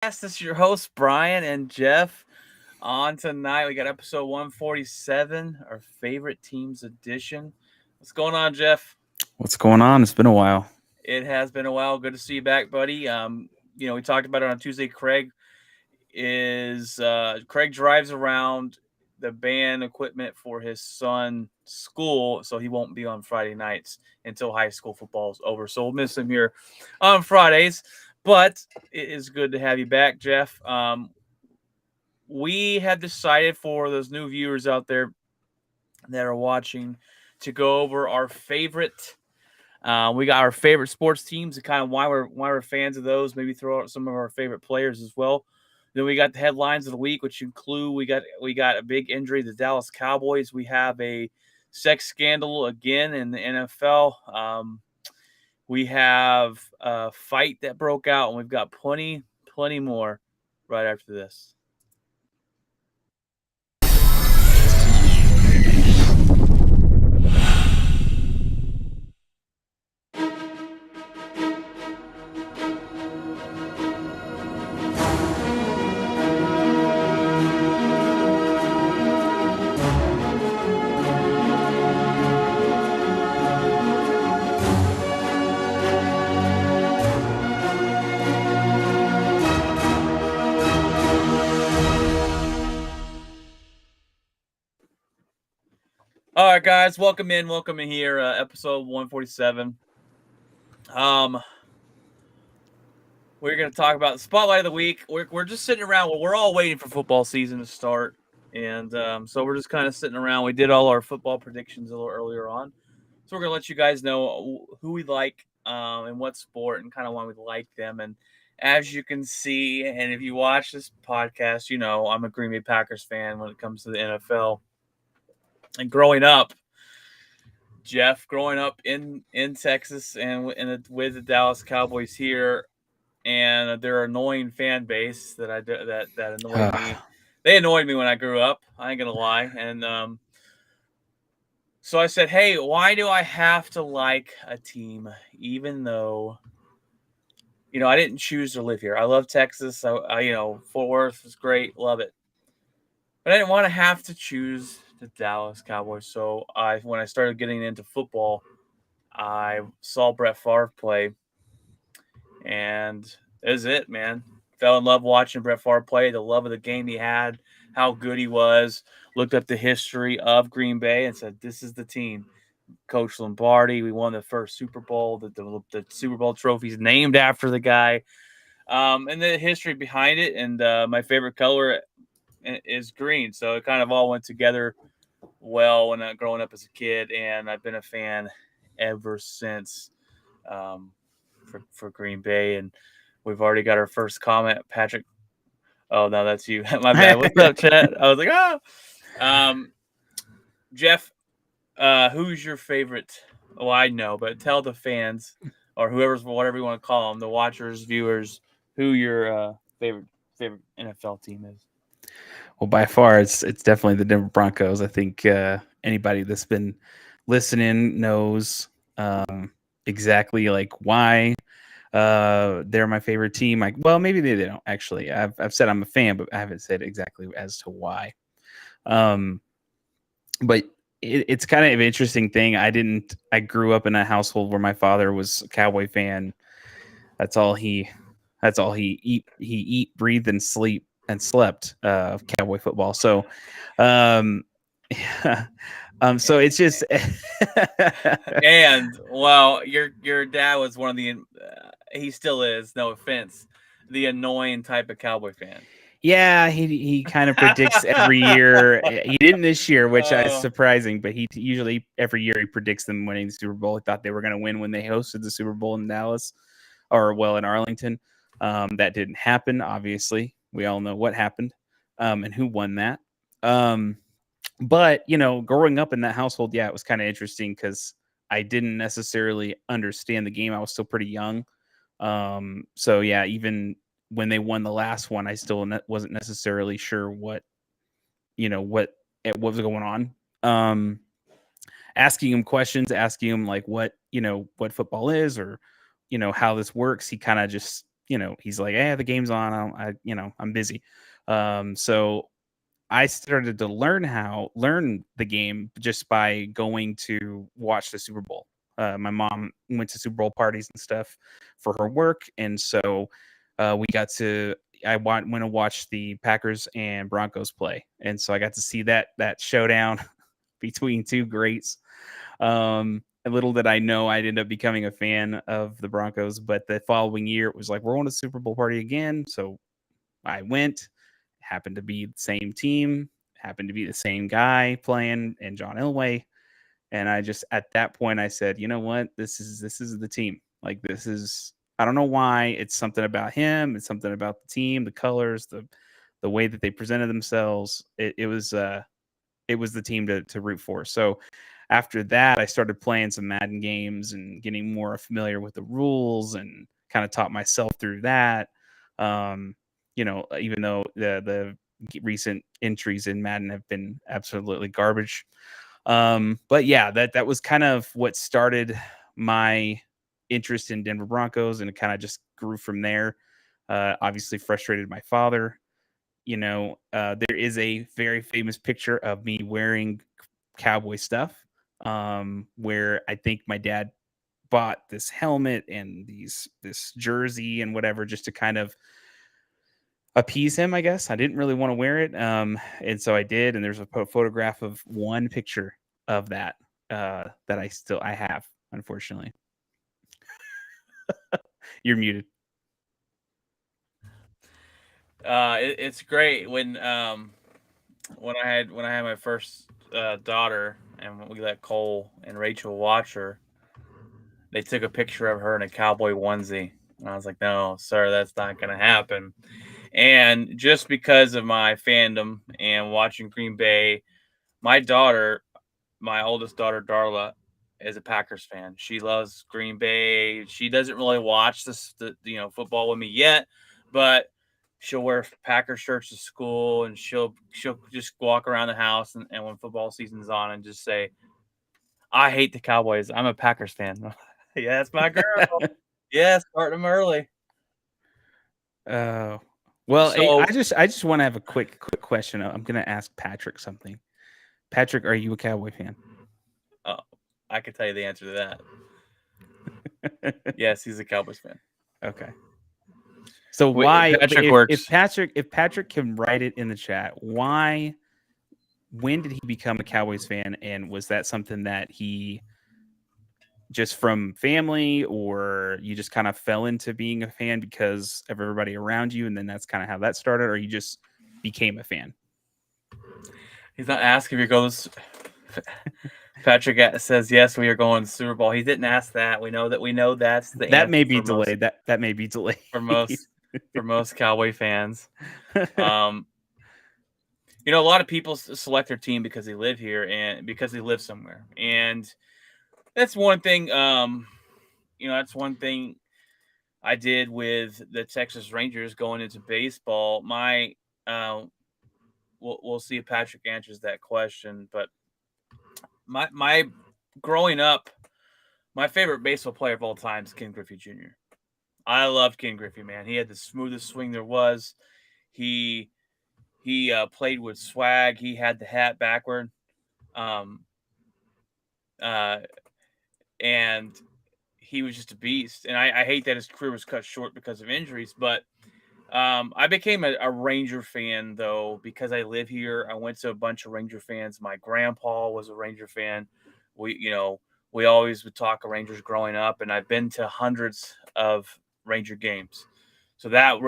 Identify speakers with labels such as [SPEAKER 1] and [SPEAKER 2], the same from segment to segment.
[SPEAKER 1] This is your host, Brian and Jeff. On tonight, we got episode 147, our favorite teams edition. What's going on, Jeff?
[SPEAKER 2] What's going on? It's been a while.
[SPEAKER 1] It has been a while. Good to see you back, buddy. We talked about it on Tuesday. Craig drives around the band equipment for his son's school, so he won't be on Friday nights until high school football is over. So we'll miss him here on Fridays. But it is good to have you back, Jeff. We have decided for those new viewers out there that are watching to go over our favorite. We got our favorite sports teams and kind of why we're fans of those. Maybe throw out some of our favorite players as well. Then we got the headlines of the week, which include we got a big injury, the Dallas Cowboys. We have a sex scandal again in the NFL. We have a fight that broke out, and we've got plenty more right after this. All right, guys, welcome in here, episode 147. We're going to talk about the spotlight of the week. We're just sitting around. Well, we're all waiting for football season to start, and so we're just kind of sitting around. We did all our football predictions a little earlier on, so we're going to let you guys know who we like and what sport and kind of why we like them. And as you can see, and if you watch this podcast, you know I'm a Green Bay Packers fan when it comes to the NFL. And growing up, Jeff, growing up in Texas and with the Dallas Cowboys here, and their annoying fan base that annoyed me. They annoyed me when I grew up. I ain't gonna lie. And so I said, hey, why do I have to like a team even though I didn't choose to live here? I love Texas. Fort Worth is great, love it. But I didn't want to have to choose the Dallas Cowboys. So when I started getting into football, I saw Brett Favre play, and is it, man. Fell in love watching Brett Favre play, the love of the game he had, how good he was. Looked up the history of Green Bay and said, this is the team. Coach Lombardi, we won the first Super Bowl. The Super Bowl trophy's named after the guy. And the history behind it. And my favorite color is green. So it kind of all went together well when I growing up as a kid. And I've been a fan ever since for Green Bay. And we've already got our first comment, Patrick. Oh no, that's you. My bad. What's up, chat? I was like, Jeff, who's your favorite? Well, I know, but tell the fans or whatever you want to call them, the watchers, viewers, who your favorite NFL team is.
[SPEAKER 2] Well, by far, it's definitely the Denver Broncos. I think anybody that's been listening knows exactly like why they're my favorite team. Like, well, maybe they don't actually. I've said I'm a fan, but I haven't said exactly as to why. But it's kind of an interesting thing. I grew up in a household where my father was a Cowboy fan. That's all he eat, breathed, and slept Cowboy football. So, yeah. So it's just,
[SPEAKER 1] and well, your dad was one of the, he still is. No offense, the annoying type of Cowboy fan.
[SPEAKER 2] Yeah, he kind of predicts every year. He didn't this year, which is surprising, but he usually every year he predicts them winning the Super Bowl. He thought they were going to win when they hosted the Super Bowl in Dallas, in Arlington. That didn't happen. Obviously, we all know what happened and who won that. But growing up in that household, yeah, it was kind of interesting because I didn't necessarily understand the game. I was still pretty young. So yeah, even when they won the last one, I still wasn't necessarily sure what was going on. Asking him questions, asking him like what football is or how this works. He kind of just he's like, the game's on. I'm busy. So I started to learn the game just by going to watch the Super Bowl. My mom went to Super Bowl parties and stuff for her work, and so I went to watch the Packers and Broncos play, and so I got to see that showdown between two greats. Little did I know I'd end up becoming a fan of the Broncos, but the following year it was like, we're on a Super Bowl party again, so I went. Happened to be the same team, happened to be the same guy playing, and John Elway. And I just, at that point, I said, you know what, this is the team. Like, this is, I don't know why. It's something about him. It's something about the team, the colors, the way that they presented themselves. It was the team to root for. So after that, I started playing some Madden games and getting more familiar with the rules and kind of taught myself through that. Even though the recent entries in Madden have been absolutely garbage. But yeah, that was kind of what started my interest in Denver Broncos, and it kind of just grew from there. Obviously frustrated my father. There is a very famous picture of me wearing Cowboy stuff, where I think my dad bought this helmet and this jersey and whatever just to kind of appease him, I guess. I didn't really want to wear it, and so I did. And there's a photograph of one picture of that that I have, unfortunately. You're muted.
[SPEAKER 1] It's great when I had my first daughter, and we let Cole and Rachel watch her. They took a picture of her in a Cowboy onesie, and I was like, "No, sir, that's not going to happen." And just because of my fandom and watching Green Bay, my daughter, my oldest daughter Darla, is a Packers fan. She loves Green Bay. She doesn't really watch the football with me yet, but she'll wear Packer shirts to school, and she'll just walk around the house and when football season's on and just say, "I hate the Cowboys. I'm a Packers fan." Yeah, that's my girl. Yeah, starting them early.
[SPEAKER 2] Oh, well,
[SPEAKER 1] So
[SPEAKER 2] I just want to have a quick question. I'm going to ask Patrick something. Patrick, are you a Cowboy fan?
[SPEAKER 1] I can tell you the answer to that. Yes, he's a Cowboys fan.
[SPEAKER 2] Okay. So why,
[SPEAKER 1] Patrick works.
[SPEAKER 2] If Patrick can write it in the chat, why, when did he become a Cowboys fan? And was that something that he just from family, or you just kind of fell into being a fan because of everybody around you, and then that's kind of how that started, or you just became a fan?
[SPEAKER 1] He's not asking if you're going. Patrick says yes, we are going to Super Bowl. He didn't ask that. We know that's the
[SPEAKER 2] that
[SPEAKER 1] answer
[SPEAKER 2] may be delayed. That may be delayed
[SPEAKER 1] for most Cowboy fans. A lot of people select their team because they live here and because they live somewhere, and that's one thing. That's one thing I did with the Texas Rangers going into baseball. We'll see if Patrick answers that question, but my growing up, my favorite baseball player of all time is Ken Griffey Jr. I loved Ken Griffey, man. He had the smoothest swing there was. He played with swag. He had the hat backward, um, and he was just a beast. And I hate that his career was cut short because of injuries, but I became a Ranger fan, though, because I live here. I went to a bunch of Ranger fans. My grandpa was a Ranger fan. We always would talk Rangers growing up, and I've been to hundreds of Ranger games. So having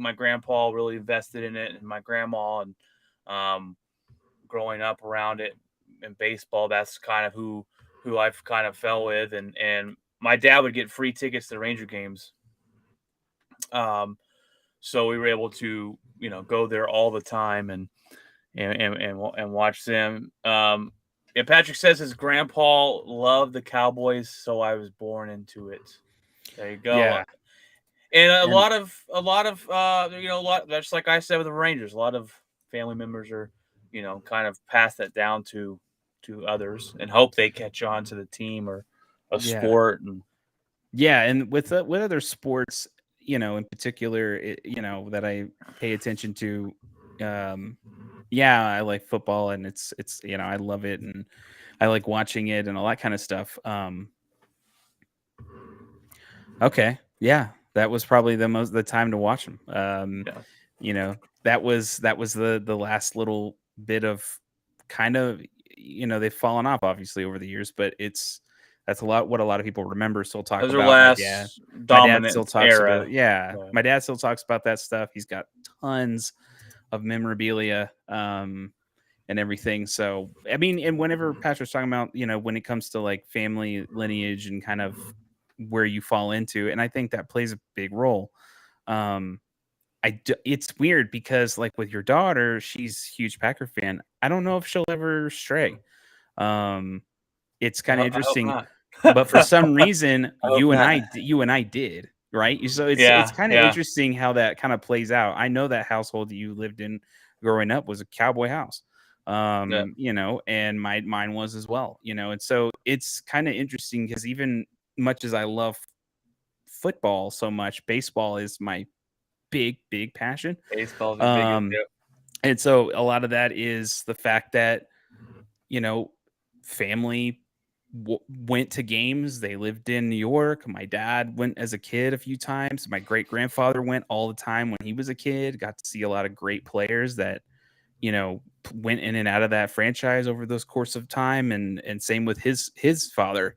[SPEAKER 1] my grandpa really invested in it, and my grandma, and growing up around it in baseball, that's kind of who I've kind of fell with. And my dad would get free tickets to Ranger games. So we were able to, go there all the time and watch them. And Patrick says his grandpa loved the Cowboys, so I was born into it. There you go.
[SPEAKER 2] Yeah.
[SPEAKER 1] And a lot of just like I said with the Rangers, a lot of family members are, kind of pass that down to others and hope they catch on to the team or a sport. And
[SPEAKER 2] Yeah, and with other sports, in particular, that I pay attention to, yeah, I like football, and it's I love it, and I like watching it, and all that kind of stuff. Okay, yeah, that was probably the time to watch them.
[SPEAKER 1] Yeah.
[SPEAKER 2] That was the last little bit of kind of they've fallen off obviously over the years, but that's what a lot of people remember, still talk
[SPEAKER 1] Those are
[SPEAKER 2] about.
[SPEAKER 1] last
[SPEAKER 2] My dad still
[SPEAKER 1] dominant
[SPEAKER 2] talks about,
[SPEAKER 1] era.
[SPEAKER 2] yeah,
[SPEAKER 1] Yeah.
[SPEAKER 2] my dad still talks about that stuff. He's got tons of memorabilia and everything. So I mean, and whenever Patrick's talking about, when it comes to like family lineage and kind of where you fall into, and I think that plays a big role. Um, it's weird because like with your daughter, she's a huge Packer fan. I don't know if she'll ever stray. Um, it's kind of
[SPEAKER 1] I hope
[SPEAKER 2] interesting,
[SPEAKER 1] not.
[SPEAKER 2] but for some reason,
[SPEAKER 1] I hope not.
[SPEAKER 2] you and I did, right? So it's
[SPEAKER 1] Yeah,
[SPEAKER 2] kind of
[SPEAKER 1] yeah,
[SPEAKER 2] interesting how that kind of plays out. I know that household that you lived in growing up was a Cowboy house,
[SPEAKER 1] yeah.
[SPEAKER 2] and mine was as well, and so it's kind of interesting because even much as I love football so much, baseball is my big passion.
[SPEAKER 1] Baseball's your biggest.
[SPEAKER 2] Um, and so a lot of that is the fact that, you know, family went to games. They lived in New York. My dad went as a kid a few times. My great grandfather went all the time when he was a kid. Got to see a lot of great players that, went in and out of that franchise over those course of time. And same with his father.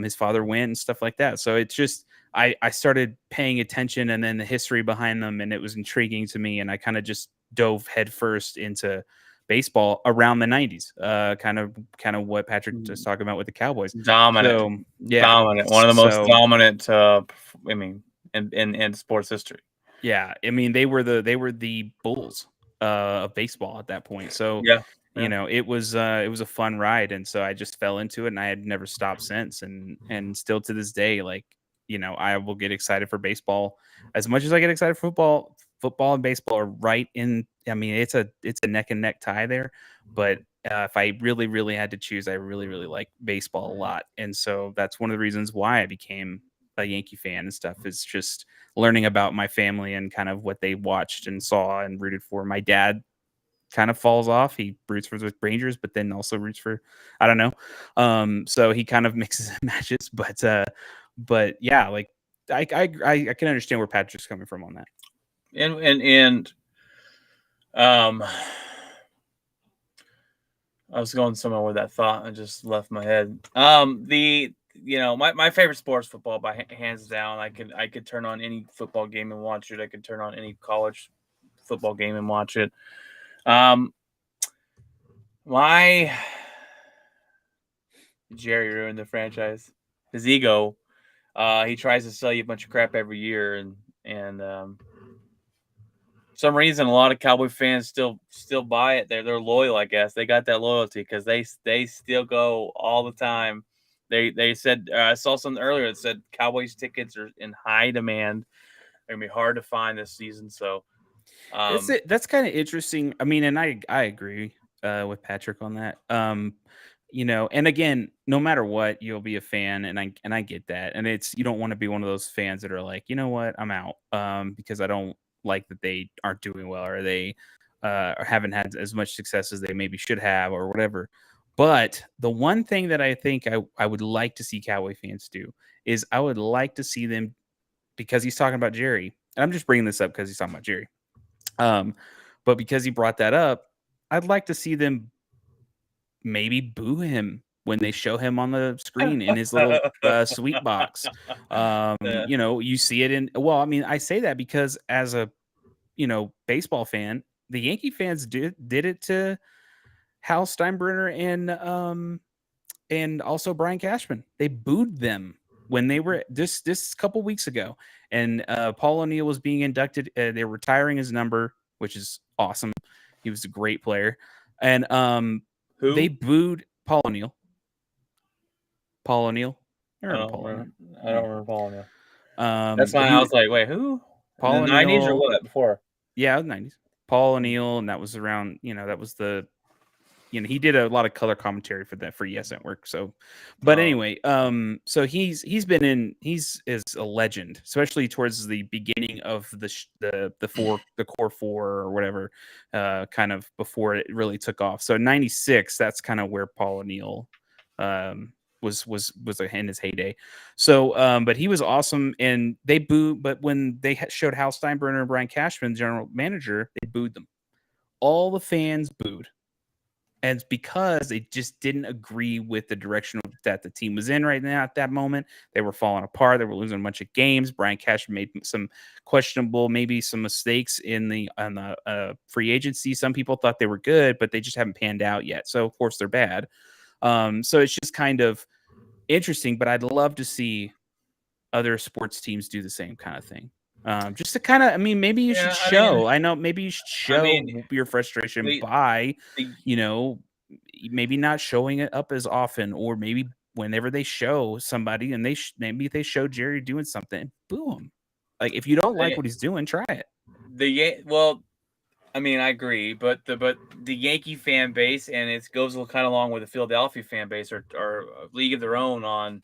[SPEAKER 2] His father went and stuff like that. So it's just I started paying attention, and then the history behind them, and it was intriguing to me. And I kind of just dove headfirst into baseball around the 90s, kind of what Patrick was talking about with the Cowboys.
[SPEAKER 1] Dominant,
[SPEAKER 2] So yeah,
[SPEAKER 1] dominant. One of the most
[SPEAKER 2] so
[SPEAKER 1] dominant. I mean, in sports history.
[SPEAKER 2] yeah, I mean they were the Bulls of baseball at that point. So
[SPEAKER 1] Yeah, yeah.
[SPEAKER 2] it was a fun ride, and so I just fell into it, and I had never stopped since, and still to this day, like, I will get excited for baseball as much as I get excited for football. Football and baseball are right in. I mean, it's a neck and neck tie there, but if I really really had to choose, I really really like baseball a lot, and so that's one of the reasons why I became a Yankee fan and stuff, is just learning about my family and kind of what they watched and saw and rooted for. My dad kind of falls off. He roots for the Rangers, but then also roots for, I don't know. So he kind of mixes and matches, but yeah, like I can understand where Patrick's coming from on that.
[SPEAKER 1] And I was going somewhere with that thought. I just left my head. My favorite sport's football by hands down. I could turn on any football game and watch it. I could turn on any college football game and watch it. Why Jerry ruined the franchise? His ego. He tries to sell you a bunch of crap every year, and for some reason, a lot of Cowboy fans still buy it. They're loyal, I guess. They got that loyalty because they still go all the time. They said, I saw something earlier that said Cowboys tickets are in high demand. They're gonna be hard to find this season. So
[SPEAKER 2] That's kind of interesting. I mean, and I agree with Patrick on that. And again, no matter what, you'll be a fan, and I get that. And you don't want to be one of those fans that are like, you know what, I'm out, because I don't like that they aren't doing well, or they or haven't had as much success as they maybe should have, or whatever. But the one thing that I think I would like to see Cowboy fans do is I would like to see them, because he's talking about Jerry, and I'm just bringing this up because he's talking about Jerry. But because he brought that up, I'd like to see them maybe boo him when they show him on the screen in his little sweet box.
[SPEAKER 1] yeah.
[SPEAKER 2] You see it in. Well, I mean, I say that because as a baseball fan, the Yankee fans did it to Hal Steinbrenner and also Brian Cashman. They booed them when they were this couple weeks ago, and Paul O'Neill was being inducted. They're retiring his number, which is awesome. He was a great player, and
[SPEAKER 1] Who?
[SPEAKER 2] they booed Paul O'Neill. Paul O'Neill.
[SPEAKER 1] I don't
[SPEAKER 2] Paul
[SPEAKER 1] remember.
[SPEAKER 2] O'Neill.
[SPEAKER 1] I don't remember Paul now. That's
[SPEAKER 2] But
[SPEAKER 1] why I was like, wait, who? In
[SPEAKER 2] Paul
[SPEAKER 1] the '90s or
[SPEAKER 2] O'Neill.
[SPEAKER 1] what? Before?
[SPEAKER 2] Yeah, 90s. Paul O'Neill, and that was around. That was the he did a lot of color commentary for Yes Network. So, but anyway, so he's is a legend, especially towards the beginning of the core four or whatever, kind of before it really took off. So '96, that's kind of where Paul O'Neill was in his heyday. So, but he was awesome, and they booed. But when they showed Hal Steinbrenner and Brian Cashman, the general manager, they booed them. All the fans booed. And it's because they just didn't agree with the direction that the team was in right now at that moment. They were falling apart. They were losing a bunch of games. Brian Cashman made some questionable, maybe some mistakes on the free agency. Some people thought they were good, but they just haven't panned out yet. So, of course, they're bad. So it's just kind of interesting, but I'd love to see other sports teams do the same kind of thing. Just to kind of, maybe you should show. Maybe you should show your frustration by, maybe not showing it up as often, or maybe whenever they show somebody and maybe they show Jerry doing something, boo him. Like if you don't like what he's doing, try it.
[SPEAKER 1] I agree, but the Yankee fan base, and it goes kind of along with the Philadelphia fan base, are a league of their own on.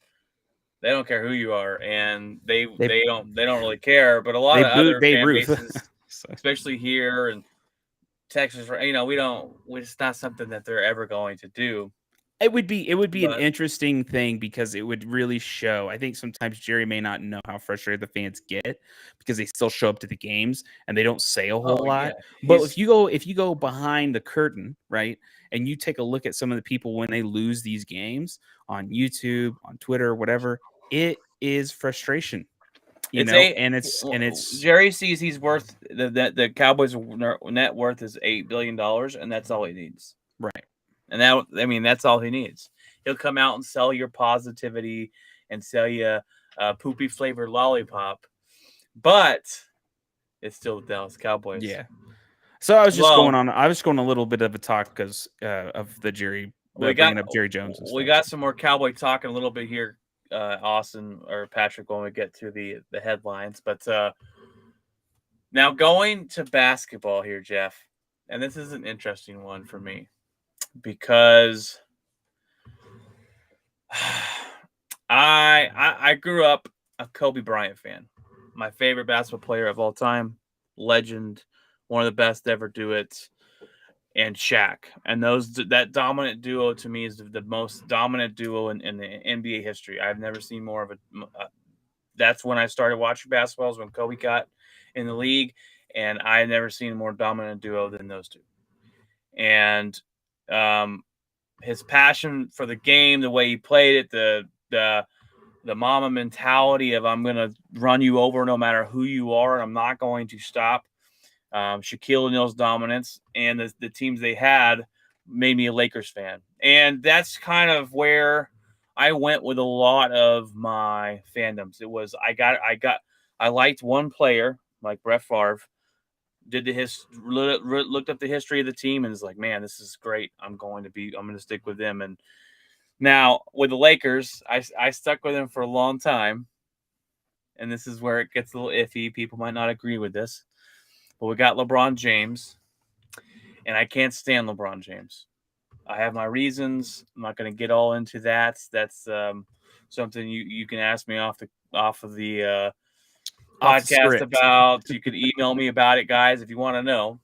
[SPEAKER 1] They don't care who you are, and they don't really care. But a lot of other fan bases, especially here in Texas, we don't. It's not something that they're ever going to do.
[SPEAKER 2] It would be an interesting thing because it would really show. I think sometimes Jerry may not know how frustrated the fans get because they still show up to the games and they don't say a whole lot. Yeah. But if you go behind the curtain, right, and you take a look at some of the people when they lose these games on YouTube, on Twitter, whatever, it is frustration. It's
[SPEAKER 1] Jerry sees he's worth the Cowboys' net worth is $8 billion, and that's all he needs.
[SPEAKER 2] Right.
[SPEAKER 1] And that's all he needs. He'll come out and sell your positivity and sell you a poopy flavored lollipop, but it's still the Dallas Cowboys.
[SPEAKER 2] Yeah. So I was just going a little bit of a talk because of the Jerry. Bringing up Jerry Jones. And
[SPEAKER 1] we got some more Cowboy talk in a little bit here, Austin or Patrick, when we get to the headlines. But now going to basketball here, Jeff, and this is an interesting one for me. Because I grew up a Kobe Bryant fan. My favorite basketball player of all time, legend, one of the best to ever do it, and Shaq. And that dominant duo to me is the most dominant duo in the NBA history. I've never seen more of that's when I started watching basketball, when Kobe got in the league, and I've never seen a more dominant duo than those two. And his passion for the game, the way he played it, the mama mentality of I'm going to run you over no matter who you are, and I'm not going to stop. Shaquille O'Neal's dominance and the teams they had made me a Lakers fan. And that's kind of where I went with a lot of my fandoms. It was I liked one player like Brett Favre. Looked up the history of the team and is like, man, this is great. I'm going to stick with them. And now with the Lakers, I stuck with them for a long time. And this is where it gets a little iffy. People might not agree with this, but we got LeBron James, and I can't stand LeBron James. I have my reasons. I'm not going to get all into that. That's something you can ask me off of the podcast about. You could email me about it, guys, if you want to know.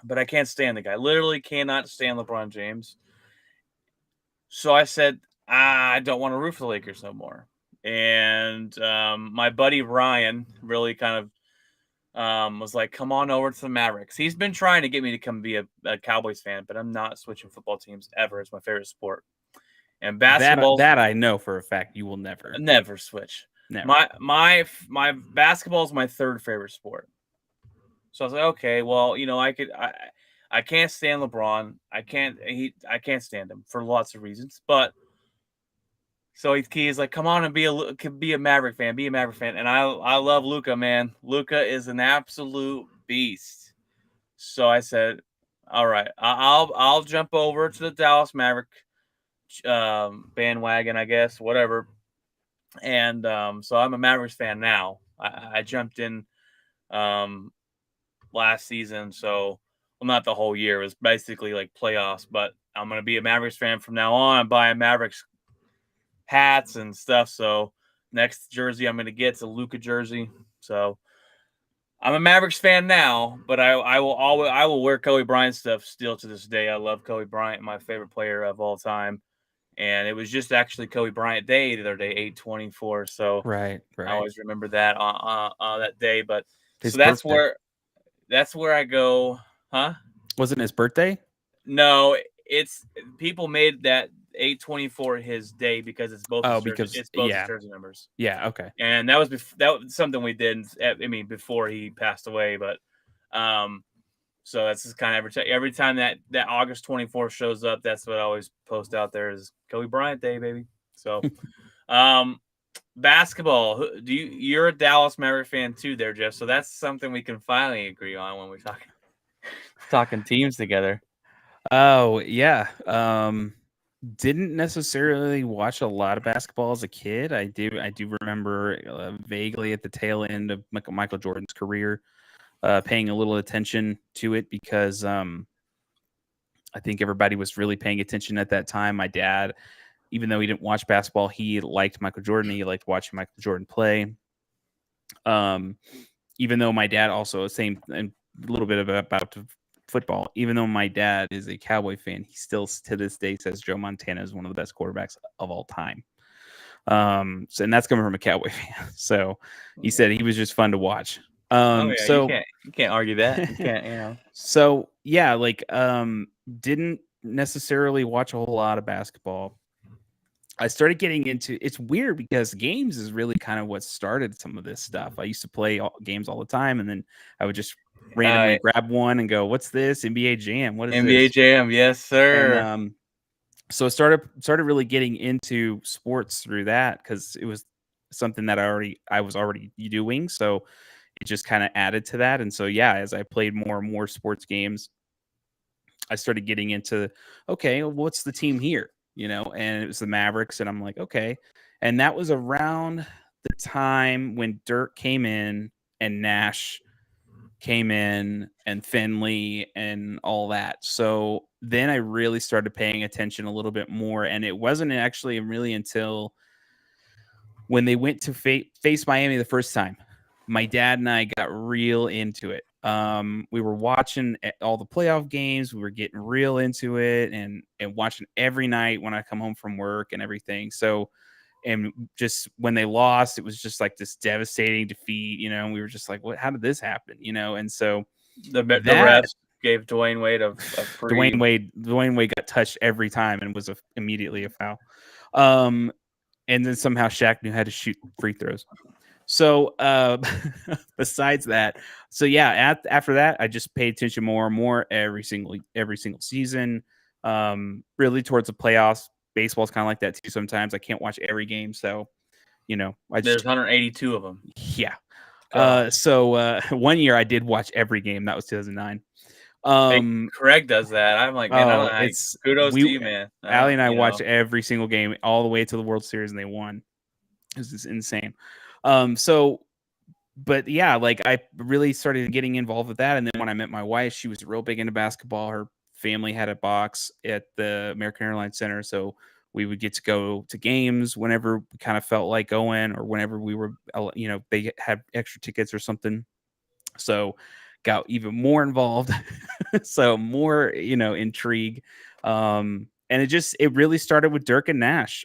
[SPEAKER 1] But I can't stand the guy. Literally cannot stand LeBron James. So I said, I don't want to root for the Lakers no more. And my buddy Ryan really kind of was like, come on over to the Mavericks. He's been trying to get me to come be a Cowboys fan, but I'm not switching football teams ever. It's my favorite sport. And basketball,
[SPEAKER 2] that I know for a fact you will
[SPEAKER 1] never switch. Never. My basketball is my third favorite sport. So I was like, okay, well, I can't stand LeBron. I can't stand him for lots of reasons. But so he's like, come on and be a Maverick fan, And I love Luka, man. Luka is an absolute beast. So I said, all right, I'll jump over to the Dallas Maverick bandwagon, I guess, whatever. And so I'm a Mavericks fan now. I jumped in last season, so well, not the whole year. It was basically like playoffs, but I'm going to be a Mavericks fan from now on. I'm buying Mavericks hats and stuff. So next jersey I'm going to get is a Luka jersey. So I'm a Mavericks fan now, but I will wear Kobe Bryant stuff still to this day. I love Kobe Bryant, my favorite player of all time. And it was just actually Kobe Bryant Day the other day, 8/24. So
[SPEAKER 2] Right.
[SPEAKER 1] I always remember that on that day. But
[SPEAKER 2] His
[SPEAKER 1] so that's
[SPEAKER 2] birthday.
[SPEAKER 1] where I go, huh?
[SPEAKER 2] Wasn't his birthday?
[SPEAKER 1] No, it's people made that 8/24 his day because it's both his jersey,
[SPEAKER 2] Because
[SPEAKER 1] it's both his jersey numbers.
[SPEAKER 2] Yeah, okay.
[SPEAKER 1] And that was something we did. I mean, before he passed away, but so that's just kind of every time that August 24th shows up, that's what I always post out there is Kobe Bryant Day, baby. So, basketball. You're a Dallas Maverick fan too, there, Jeff. So that's something we can finally agree on when we're talking teams together.
[SPEAKER 2] Oh yeah. Didn't necessarily watch a lot of basketball as a kid. I do remember vaguely at the tail end of Michael Jordan's career, paying a little attention to it because I think everybody was really paying attention at that time. My dad, even though he didn't watch basketball, he liked Michael Jordan. He liked watching Michael Jordan play. Even though my dad also same and a little bit about football. Even though my dad is a Cowboy fan, he still to this day says Joe Montana is one of the best quarterbacks of all time. So, and that's coming from a Cowboy fan. So he said he was just fun to watch. So
[SPEAKER 1] you can't argue that. You can't,
[SPEAKER 2] So yeah, like didn't necessarily watch a whole lot of basketball. I started getting into it's weird because games is really kind of what started some of this stuff. I used to play games all the time, and then I would just randomly grab one and go, "What's this? NBA Jam? What is
[SPEAKER 1] NBA
[SPEAKER 2] this?"
[SPEAKER 1] Jam, yes, sir.
[SPEAKER 2] And so I started really getting into sports through that because it was something that I was already doing. So it just kind of added to that. And so yeah, as I played more and more sports games, I started getting into okay, well, what's the team here? And it was the Mavericks, and I'm like, okay. And that was around the time when Dirk came in and Nash came in and Finley and all that. So then I really started paying attention a little bit more. And it wasn't actually really until when they went to face Miami the first time, my dad and I got real into it. We were watching all the playoff games. We were getting real into it and watching every night when I come home from work and everything. So, and just when they lost, it was just like this devastating defeat, and we were just like, how did this happen? And so
[SPEAKER 1] the refs gave Dwayne Wade a free.
[SPEAKER 2] Dwayne Wade got touched every time and was immediately a foul. And then somehow Shaq knew how to shoot free throws. So besides that, so yeah, after that, I just paid attention more and more every single season. Really towards the playoffs. Baseball's kind of like that too. Sometimes I can't watch every game, so
[SPEAKER 1] there's 182 of them.
[SPEAKER 2] Yeah. So 1 year I did watch every game. That was 2009.
[SPEAKER 1] Hey, Craig does that. I'm like, man, it's kudos to you, man.
[SPEAKER 2] Allie and I watched every single game all the way to the World Series, and they won. This is insane. But yeah, like I really started getting involved with that. And then when I met my wife, she was real big into basketball. Her family had a box at the American Airlines Center. So we would get to go to games whenever we kind of felt like going, or whenever we were, they had extra tickets or something. So got even more involved. So more, intrigue. And it really started with Dirk and Nash.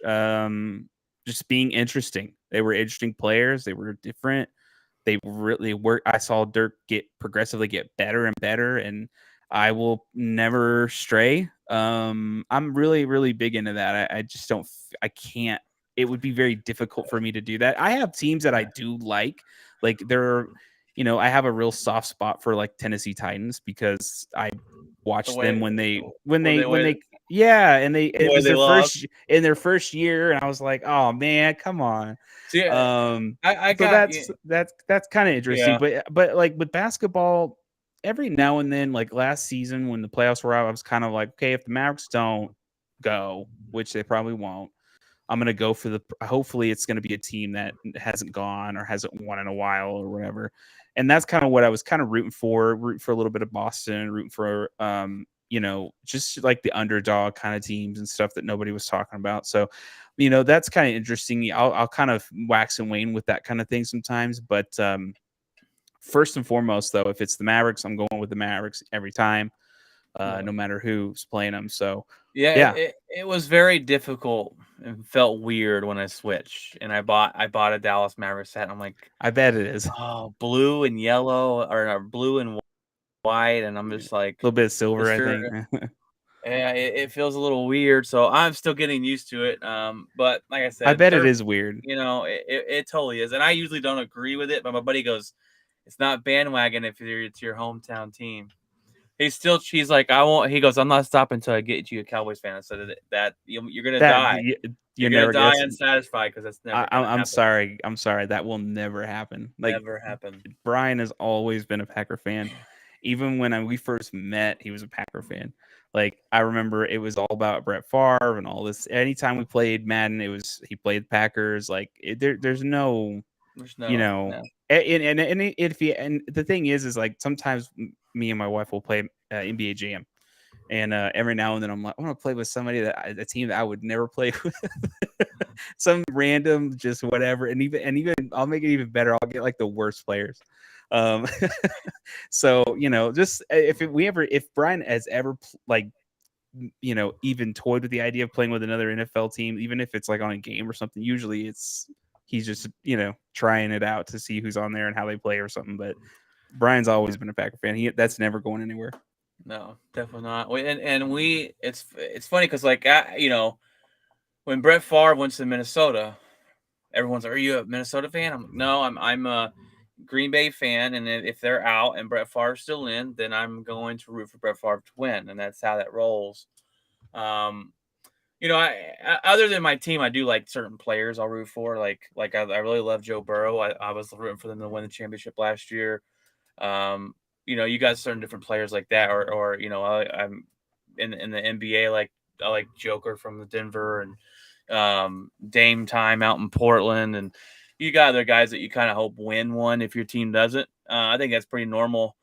[SPEAKER 2] Just being interesting. They were interesting players. They were different. They really were. I saw Dirk progressively get better and better, and I will never stray. I'm really, really big into that. I just don't. I can't. It would be very difficult for me to do that. I have teams that I do like they're. I have a real soft spot for like Tennessee Titans because I watched them when they yeah, and it was their first year, and I was like, oh man, come on.
[SPEAKER 1] See,
[SPEAKER 2] so that's kind of interesting, but like with basketball, every now and then, like last season when the playoffs were out, I was kind of like, okay, if the Mavericks don't go, which they probably won't, I'm gonna go for hopefully it's gonna be a team that hasn't gone or hasn't won in a while or whatever. and that's kind of what I was kind of rooting for a little bit of Boston, rooting for just like the underdog kind of teams and stuff that nobody was talking about. So, that's kind of interesting. I'll kind of wax and wane with that kind of thing sometimes, but first and foremost, though, if it's the Mavericks, I'm going with the Mavericks every time, no matter who's playing them. So,
[SPEAKER 1] Yeah,
[SPEAKER 2] yeah,
[SPEAKER 1] it was very difficult and felt weird when I switched, and I bought a Dallas Mavericks hat. And I'm like,
[SPEAKER 2] I bet it is.
[SPEAKER 1] oh, blue and yellow, or blue and white, and I'm
[SPEAKER 2] A
[SPEAKER 1] just like,
[SPEAKER 2] little bit of silver,
[SPEAKER 1] this
[SPEAKER 2] I
[SPEAKER 1] sure,
[SPEAKER 2] think.
[SPEAKER 1] yeah, it feels a little weird. So I'm still getting used to it. But like I
[SPEAKER 2] I
[SPEAKER 1] said,
[SPEAKER 2] bet it is weird.
[SPEAKER 1] it totally is, and I usually don't agree with it. But my buddy goes, it's not bandwagon if it's your hometown team. He's like, I won't. He goes, I'm not stopping until I get you a Cowboys fan. I said that you're gonna
[SPEAKER 2] That
[SPEAKER 1] die.
[SPEAKER 2] you're
[SPEAKER 1] You're gonna
[SPEAKER 2] never.
[SPEAKER 1] die
[SPEAKER 2] That's.
[SPEAKER 1] unsatisfied because that's never gonna
[SPEAKER 2] I'm
[SPEAKER 1] happen.
[SPEAKER 2] sorry. I'm sorry. That will never happen. Like,
[SPEAKER 1] Never happen.
[SPEAKER 2] Brian has always been a Packer fan. Even when we first met, he was a Packer fan. Like, I remember it was all about Brett Favre and all this. Anytime we played Madden, he played Packers. Like, there's no,
[SPEAKER 1] There's
[SPEAKER 2] you
[SPEAKER 1] no,
[SPEAKER 2] know,
[SPEAKER 1] no.
[SPEAKER 2] and the thing is like sometimes me and my wife will play NBA Jam. And every now and then I'm like, I want to play with somebody a team that I would never play with. Some random, just whatever. And even I'll make it even better. I'll get like the worst players. Um, so just if Brian has ever even toyed with the idea of playing with another NFL team, even if it's like on a game or something, usually he's just trying it out to see who's on there and how they play or something. But Brian's always been a Packer fan. That's never going anywhere.
[SPEAKER 1] No, definitely not. It's funny because when Brett Favre went to Minnesota, everyone's like, "Are you a Minnesota fan?" I'm like, "No, I'm a Green Bay fan, and if they're out and Brett Favre's still in, then I'm going to root for Brett Favre to win, and that's how that rolls." Um, other than my team, I do like certain players I'll root for. I really love Joe Burrow. I was rooting for them to win the championship last year. You got certain different players like that, or I'm in the NBA. I like Joker from the Denver and Dame Time out in Portland, and you got other guys that you kind of hope win one if your team doesn't. I think that's pretty normal.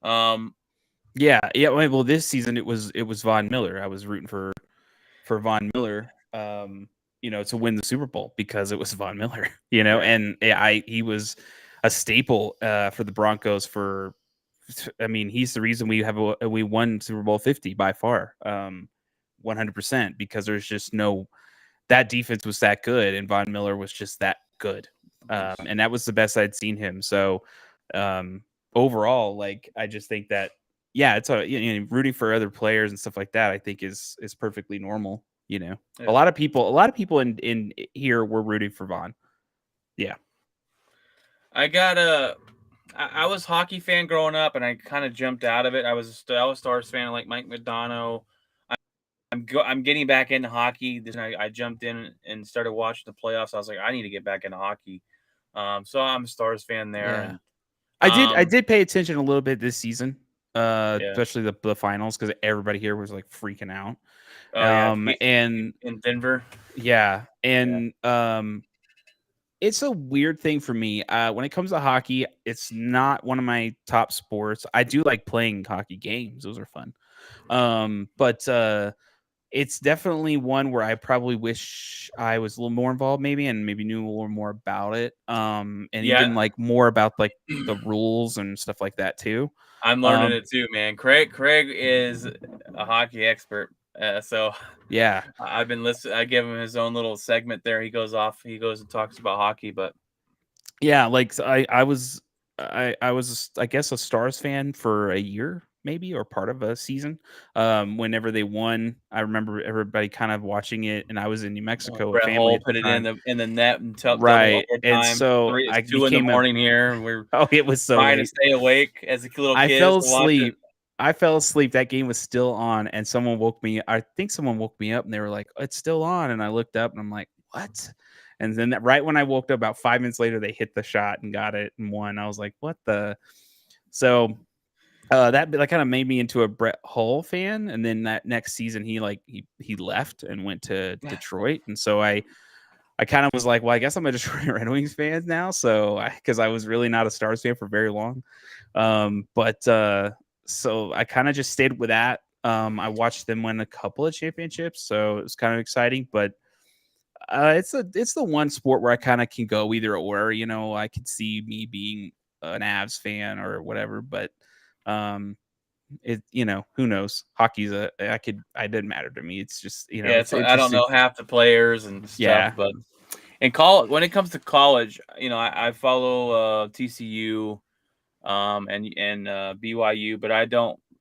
[SPEAKER 2] Yeah. Well, this season it was Von Miller. I was rooting for Von Miller, to win the Super Bowl because it was Von Miller,
[SPEAKER 1] Right.
[SPEAKER 2] and he was a staple for the Broncos for. I mean, he's the reason we won Super Bowl 50 by far, 100%, because there's just that defense was that good, and Von Miller was just that good, and that was the best I'd seen him. So overall, like, I just think that it's rooting for other players and stuff like that, I think is perfectly normal.
[SPEAKER 1] Yeah.
[SPEAKER 2] A lot of people in here were rooting for Von. Yeah.
[SPEAKER 1] I was a hockey fan growing up, and I kind of jumped out of it. I was a Stars fan, like Mike Modano. I'm getting back into hockey. I jumped in and started watching the playoffs. I was like, I need to get back into hockey. So I'm a Stars fan there.
[SPEAKER 2] Yeah.
[SPEAKER 1] And
[SPEAKER 2] I did pay attention a little bit this season,
[SPEAKER 1] yeah.
[SPEAKER 2] especially the finals, because everybody here was like freaking out.
[SPEAKER 1] Oh yeah,
[SPEAKER 2] And
[SPEAKER 1] in Denver.
[SPEAKER 2] Yeah, and it's a weird thing for me. When it comes to hockey, it's not one of my top sports. I do like playing hockey games; those are fun. But it's definitely one where I probably wish I was a little more involved, maybe, and maybe knew a little more about it. And even like more about like the rules and stuff like that too.
[SPEAKER 1] I'm learning it too, man. Craig is a hockey expert. So
[SPEAKER 2] yeah,
[SPEAKER 1] I've been listening. I give him his own little segment there. He goes and talks about hockey, but
[SPEAKER 2] yeah, like I was I guess a Stars fan for a year, maybe, or part of a season. Whenever they won, I remember everybody kind of watching it, and I was in New Mexico with
[SPEAKER 1] Brett
[SPEAKER 2] family
[SPEAKER 1] Hull
[SPEAKER 2] at
[SPEAKER 1] put
[SPEAKER 2] the
[SPEAKER 1] it
[SPEAKER 2] time.
[SPEAKER 1] in the net and double
[SPEAKER 2] Right, and
[SPEAKER 1] overtime.
[SPEAKER 2] so
[SPEAKER 1] It's
[SPEAKER 2] I
[SPEAKER 1] 2 in the
[SPEAKER 2] became
[SPEAKER 1] morning here, and we're
[SPEAKER 2] it was so
[SPEAKER 1] trying to
[SPEAKER 2] late.
[SPEAKER 1] stay awake as a little
[SPEAKER 2] I
[SPEAKER 1] kids
[SPEAKER 2] fell
[SPEAKER 1] to watch it.
[SPEAKER 2] asleep. I fell asleep. That game was still on, and someone woke me. I think someone woke me up, and they were like, "It's still on." And I looked up, and I'm like, "What?" And then right when I woke up, about 5 minutes later, they hit the shot and got it and won. I was like, "What the?" So that kind of made me into a Brett Hull fan. And then that next season, he left and went to Detroit, and so I I kind of was like, well, I guess I'm a Detroit Red Wings fan now. So, because I was really not a Stars fan for very long. So I kind of just stayed with that. I watched them win a couple of championships, so it was kind of exciting. But it's the one sport where I kind of can go either or. I could see me being an Avs fan or whatever, but who knows? Hockey's it didn't matter to me. It's just
[SPEAKER 1] Yeah,
[SPEAKER 2] it's
[SPEAKER 1] so I don't
[SPEAKER 2] interesting.
[SPEAKER 1] know half the players and stuff,
[SPEAKER 2] Yeah,
[SPEAKER 1] but in college, when it comes to college, I follow TCU, and BYU, but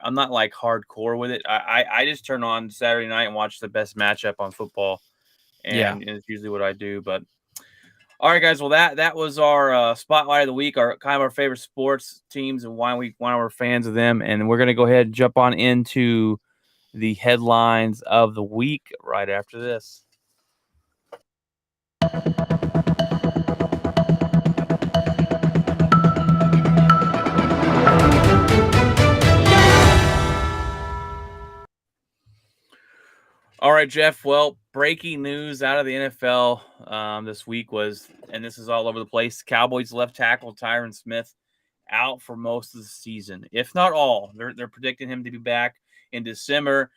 [SPEAKER 1] I'm not like hardcore with it. I just turn on Saturday night and watch the best matchup on football,
[SPEAKER 2] yeah.
[SPEAKER 1] and it's usually what I do. But all right, guys. Well, that was our spotlight of the week, our kind of our favorite sports teams and why we're fans of them. And we're gonna go ahead and jump on into the headlines of the week right after this. All right, Jeff. Well, breaking news out of the NFL this week was, and this is all over the place, Cowboys left tackle Tyron Smith out for most of the season, if not all. They're predicting him to be back in December.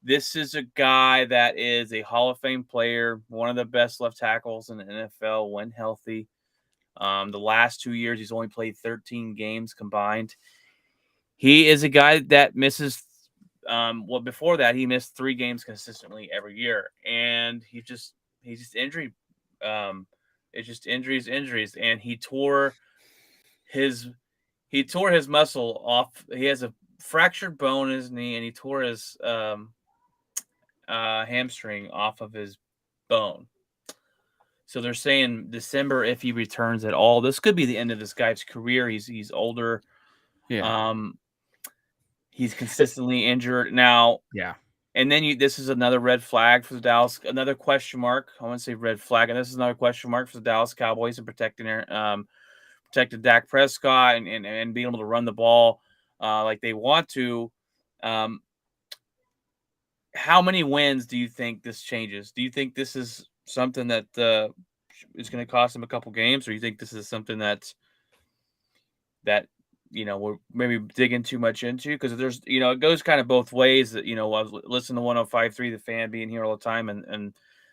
[SPEAKER 1] This is a guy that is a Hall of Fame player, one of the best left tackles in the NFL when healthy. The last 2 years, he's only played 13 games combined. He is a guy that misses. Before that, he missed 3 games consistently every year, and he's just injury. It's just injuries, and he tore his muscle off. He has a fractured bone in his knee, and he tore his hamstring off of his bone. So they're saying December if he returns at all. This could be the end of this guy's career. He's older.
[SPEAKER 2] Yeah.
[SPEAKER 1] He's consistently injured now.
[SPEAKER 2] Yeah.
[SPEAKER 1] And then this is another red flag for the Dallas, another question mark. I want to say red flag, and this is another question mark for the Dallas Cowboys and protecting Dak Prescott and being able to run the ball like they want to. How many wins do you think this changes? Do you think this is something that is going to cost him a couple games, or you think this is something that we're maybe digging too much into? Because there's it goes kind of both ways. That I was listening to 105.3 The Fan being here all the time, and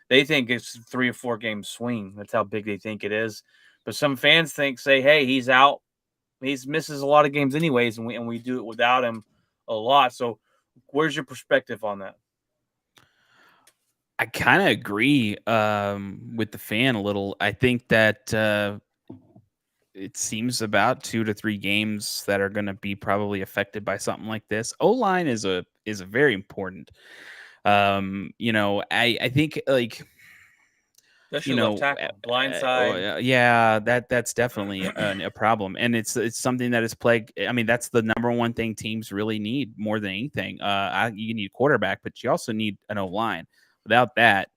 [SPEAKER 1] they think it's 3 or 4 game swing. That's how big they think it is. But some fans say, hey, he's out. He misses a lot of games anyways, and we do it without him a lot. So where's your perspective on that?
[SPEAKER 2] I kind of agree with the fan a little. I think that it seems about 2 to 3 games that are going to be probably affected by something like this. O-line is a very important. I think like
[SPEAKER 1] Especially left tackle, blindside.
[SPEAKER 2] yeah, that's definitely a problem, and it's something that is plagued. I mean, that's the number one thing teams really need more than anything. You need a quarterback, but you also need an O-line. Without that,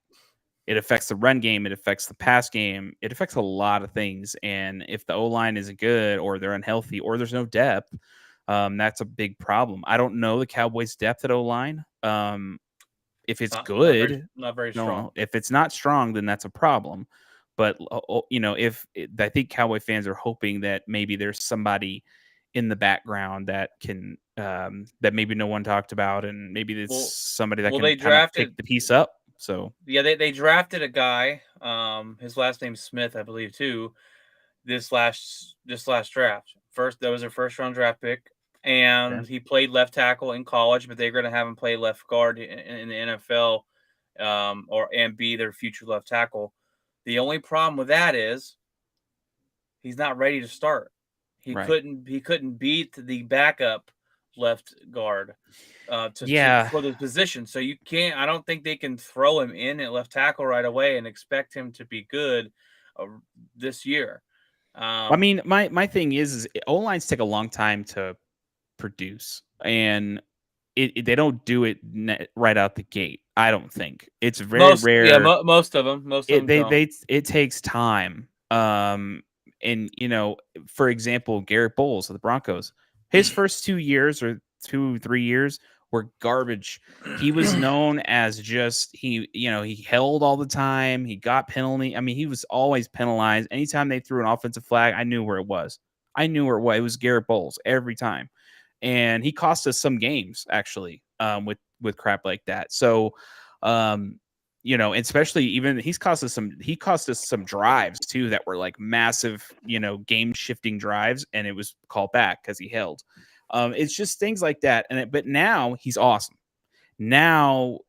[SPEAKER 2] it affects the run game. It affects the pass game. It affects a lot of things. And if the O-line isn't good, or they're unhealthy, or there's no depth, that's a big problem. I don't know the Cowboys' depth at O-line. If it's good,
[SPEAKER 1] not very strong.
[SPEAKER 2] If it's not strong, then that's a problem. But I think Cowboy fans are hoping that maybe there's somebody in the background that can that maybe no one talked about, and maybe there's somebody that can kind of pick the piece up. So
[SPEAKER 1] yeah, they drafted a guy. His last name's Smith, I believe, too. This last draft, that was their first round draft pick, and he played left tackle in college, but they're going to have him play left guard in the NFL, and be their future left tackle. The only problem with that is he's not ready to start. He couldn't beat the backup left guard for the position. So you can't. I don't think they can throw him in at left tackle right away and expect him to be good this year.
[SPEAKER 2] I mean, my thing is O-lines take a long time to produce, and they don't do it right out the gate. I don't think it's very rare.
[SPEAKER 1] Yeah, most of them.
[SPEAKER 2] It takes time. And for example, Garrett Bowles of the Broncos, his first 2 years or 2-3 years were garbage. He was known as just he held all the time. He got penalty. I mean, he was always penalized. Anytime they threw an offensive flag, I knew where it was. I knew where it was. It was Garrett Bowles every time, and he cost us some games actually with crap like that. So, especially even he cost us some drives too that were like massive, game shifting drives, and it was called back because he held. It's just things like that. But now he's awesome. Now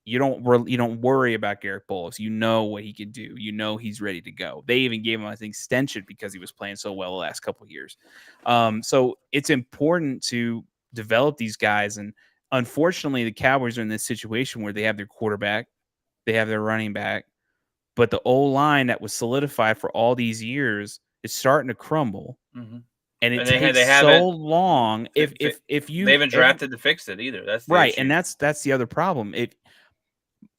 [SPEAKER 2] you don't worry about Garrett Bowles. You know what he can do. You know he's ready to go. They even gave him an extension because he was playing so well the last couple of years. So it's important to develop these guys. And unfortunately, the Cowboys are in this situation where they have their quarterback, they have their running back, but the O-line that was solidified for all these years is starting to crumble.
[SPEAKER 1] Mm-hmm.
[SPEAKER 2] And it takes so long. If you
[SPEAKER 1] they haven't drafted to fix it either, that's the
[SPEAKER 2] right,
[SPEAKER 1] issue.
[SPEAKER 2] and that's the other problem.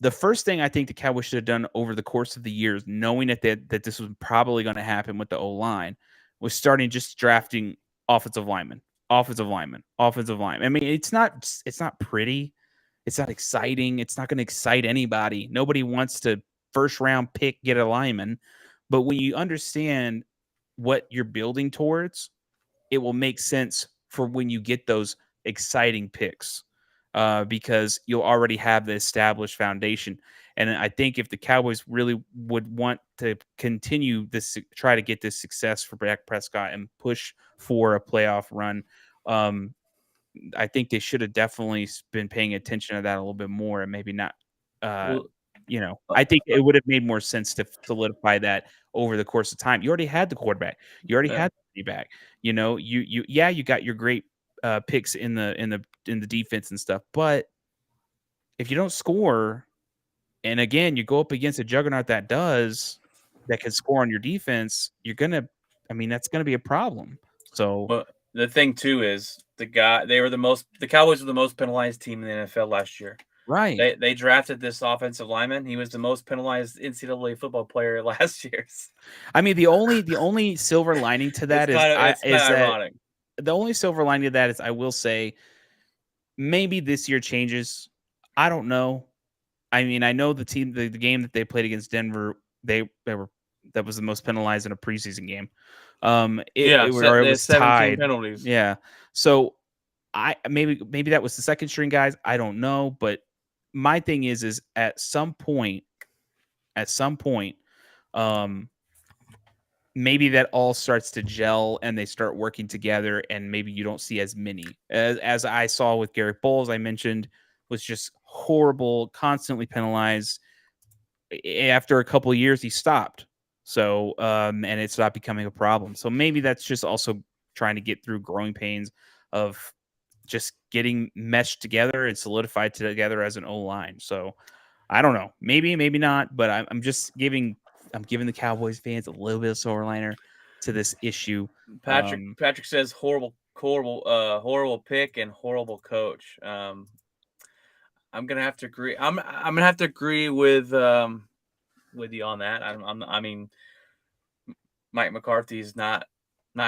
[SPEAKER 2] The first thing I think the Cowboys should have done over the course of the years, knowing that this was probably going to happen with the O-line, was starting just drafting offensive linemen. I mean, it's not pretty. It's not exciting. It's not going to excite anybody. Nobody wants to first round pick, get a lineman. But when you understand what you're building towards, it will make sense for when you get those exciting picks. Because you'll already have the established foundation. And I think if the Cowboys really would want to continue this, try to get this success for Dak Prescott and push for a playoff run, I think they should have definitely been paying attention to that a little bit more, and maybe not. I think it would have made more sense to solidify that over the course of time. You already had the quarterback. You already had the back. You got your great picks in the defense and stuff, but if you don't score, and again you go up against a juggernaut that can score on your defense, that's gonna be a problem. So,
[SPEAKER 1] well, the thing too is the Cowboys were the most penalized team in the NFL last year.
[SPEAKER 2] right.
[SPEAKER 1] They drafted this offensive lineman. He was the most penalized NCAA football player last year.
[SPEAKER 2] I mean, the only silver lining to that
[SPEAKER 1] it's ironic.
[SPEAKER 2] The only silver lining to that is I will say maybe this year changes. I don't know. I mean, I know the game that they played against Denver, that was the most penalized in a preseason game. It was
[SPEAKER 1] 17
[SPEAKER 2] tied.
[SPEAKER 1] penalties.
[SPEAKER 2] Yeah. So maybe that was the second string guys. I don't know, but my thing is at some point, maybe that all starts to gel and they start working together, and maybe you don't see as many as I saw with Garrett Bowles. I mentioned was just horrible, constantly penalized. After a couple of years, he stopped. So, and it stopped becoming a problem. So maybe that's just also trying to get through growing pains of just getting meshed together and solidified together as an O-line. So I don't know, maybe not, but I'm giving the Cowboys fans a little bit of silver liner to this issue.
[SPEAKER 1] Patrick says horrible pick and horrible coach. I'm gonna have to agree. I'm gonna have to agree with you on that. I mean, Mike McCarthy's not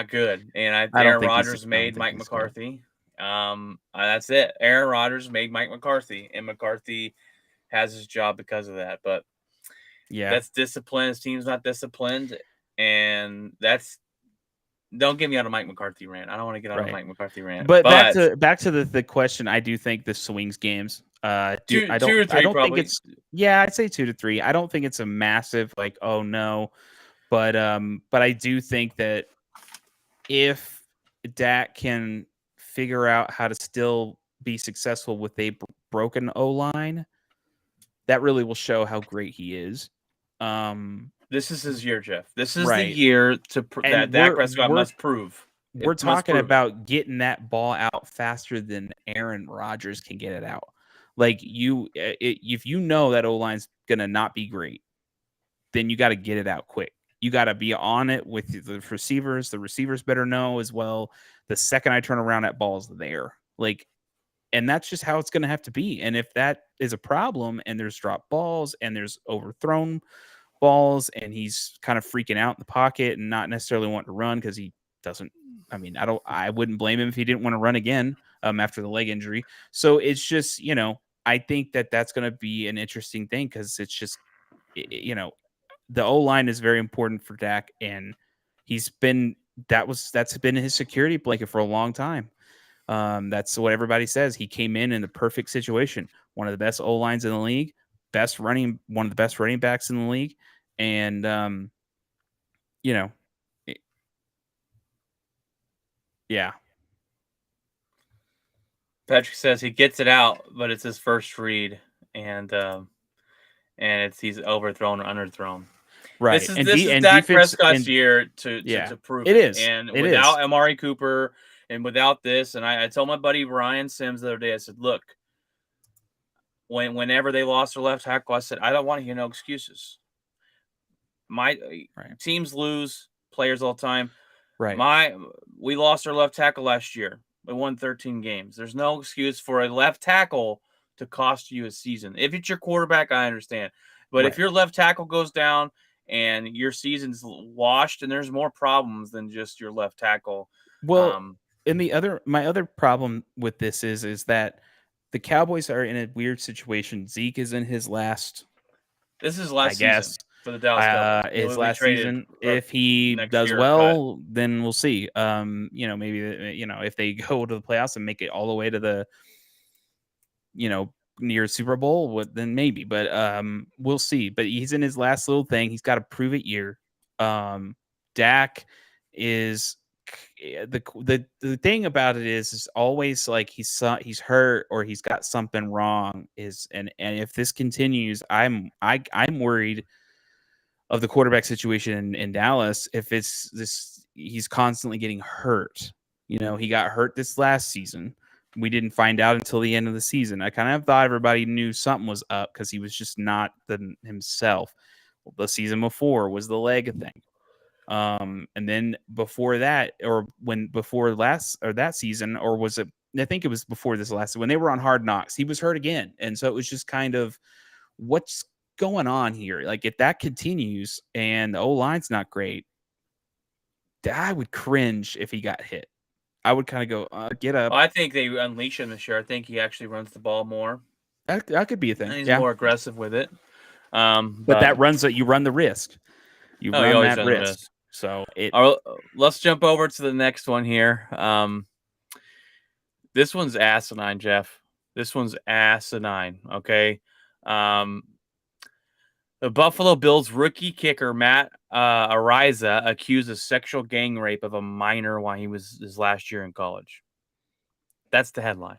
[SPEAKER 1] good, and Aaron Rodgers made Mike McCarthy. That's it. Aaron Rodgers made Mike McCarthy, and McCarthy has his job because of that. But
[SPEAKER 2] yeah,
[SPEAKER 1] that's discipline. His team's not disciplined, and don't get me on a Mike McCarthy rant. I don't want to get on a Mike McCarthy rant.
[SPEAKER 2] But back to the question. I do think this swings games.
[SPEAKER 1] Two or three,
[SPEAKER 2] I don't
[SPEAKER 1] probably.
[SPEAKER 2] think it's. Yeah, I'd say 2 to 3. I don't think it's a massive like, oh no, but I do think that if Dak can figure out how to still be successful with a broken O-line, that really will show how great he is.
[SPEAKER 1] This is his year, Jeff. This is the year that Dak Prescott must prove.
[SPEAKER 2] We're talking about getting that ball out faster than Aaron Rodgers can get it out. Like if you know that O-line's gonna not be great, then you got to get it out quick. You got to be on it with the receivers. The receivers better know as well. The second I turn around, that ball's there. And that's just how it's going to have to be. And if that is a problem, and there's dropped balls and there's overthrown balls, and he's kind of freaking out in the pocket and not necessarily wanting to run because he doesn't. I mean, I wouldn't blame him if he didn't want to run again. after the leg injury. So it's just, I think that that's going to be an interesting thing because it's just, the O-line is very important for Dak, and that's been his security blanket for a long time. That's what everybody says. He came in the perfect situation. One of the best O-lines in the league, one of the best running backs in the league, and yeah.
[SPEAKER 1] Patrick says he gets it out, but it's his first read, and he's overthrown or underthrown.
[SPEAKER 2] Right.
[SPEAKER 1] This is
[SPEAKER 2] And
[SPEAKER 1] Dak
[SPEAKER 2] defense
[SPEAKER 1] Prescott's year to prove
[SPEAKER 2] it
[SPEAKER 1] it.
[SPEAKER 2] is.
[SPEAKER 1] And
[SPEAKER 2] it
[SPEAKER 1] without
[SPEAKER 2] is.
[SPEAKER 1] Amari Cooper and without this, and I told my buddy Ryan Sims the other day, I said, look, whenever they lost their left tackle, I said, I don't want to hear no excuses. Teams lose players all the time.
[SPEAKER 2] Right.
[SPEAKER 1] We lost our left tackle last year. We won 13 games. There's no excuse for a left tackle to cost you a season. If it's your quarterback, I understand. But if your left tackle goes down and your season's washed, and there's more problems than just your left tackle.
[SPEAKER 2] Well, and my other problem with this is that the Cowboys are in a weird situation. Zeke is in his last.
[SPEAKER 1] This is his last season for the Dallas Cowboys.
[SPEAKER 2] His last season. If he does well, then we'll see. Maybe if they go to the playoffs and make it all the way to the, near Super Bowl, then maybe. But we'll see. But he's in his last little thing. He's got a prove it year. Dak is the thing about it is always like he's hurt or he's got something wrong. And if this continues, I'm worried of the quarterback situation in Dallas. If it's this, he's constantly getting hurt. He got hurt this last season. We didn't find out until the end of the season. I kind of thought everybody knew something was up because he was just not himself. The season before was the leg thing. And then before that, that season, or was it? I think it was before this last, when they were on Hard Knocks, he was hurt again. And so it was just kind of, what's going on here? Like, if that continues and the O-line's not great, I would cringe if he got hit. I would kind of go, get up.
[SPEAKER 1] Well, I think they unleash him this year. I think he actually runs the ball more.
[SPEAKER 2] That could be a thing.
[SPEAKER 1] And he's more aggressive with it.
[SPEAKER 2] But that you run the risk. You run that risk. So
[SPEAKER 1] let's jump over to the next one here. This one's asinine, Jeff. This one's asinine. Okay. The Buffalo Bills rookie kicker Matt Ariza accused of sexual gang rape of a minor while he was his last year in college. That's the headline.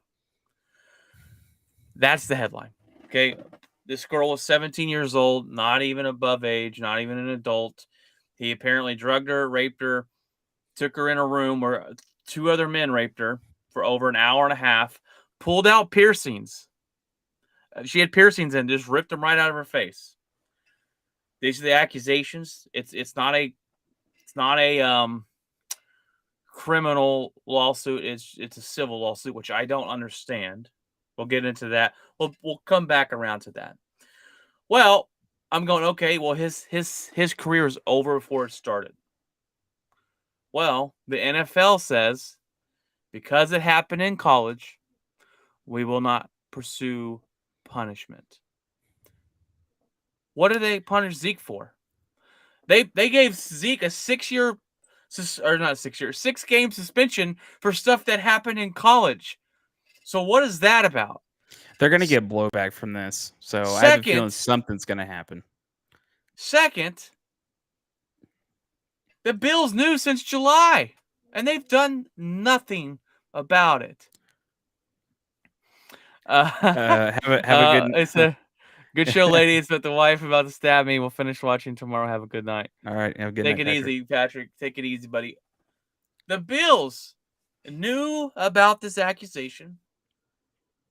[SPEAKER 1] Okay. This girl was 17 years old, not even above age, not even an adult. He apparently drugged her, raped her, took her in a room where two other men raped her for over an hour and a half, pulled out piercings. She had piercings and just ripped them right out of her face. These are the accusations. It's not a criminal lawsuit. It's a civil lawsuit, which I don't understand. We'll get into that. We'll come back around to that. Well, I'm going, okay, well, his career is over before it started. Well, the NFL says because it happened in college, we will not pursue punishment. What did they punish Zeke for? They gave Zeke a 6-game suspension for stuff that happened in college. So what is that about?
[SPEAKER 2] They're going to get blowback from this. So I have a feeling something's going to happen.
[SPEAKER 1] Second, the Bills knew since July, and they've done nothing about it.
[SPEAKER 2] Have a good.
[SPEAKER 1] It's a good show, ladies. But the wife about to stab me. We'll finish watching tomorrow. Have a good night.
[SPEAKER 2] All right, have a good
[SPEAKER 1] night. Take it easy, Patrick. Take it easy, buddy. The Bills knew about this accusation,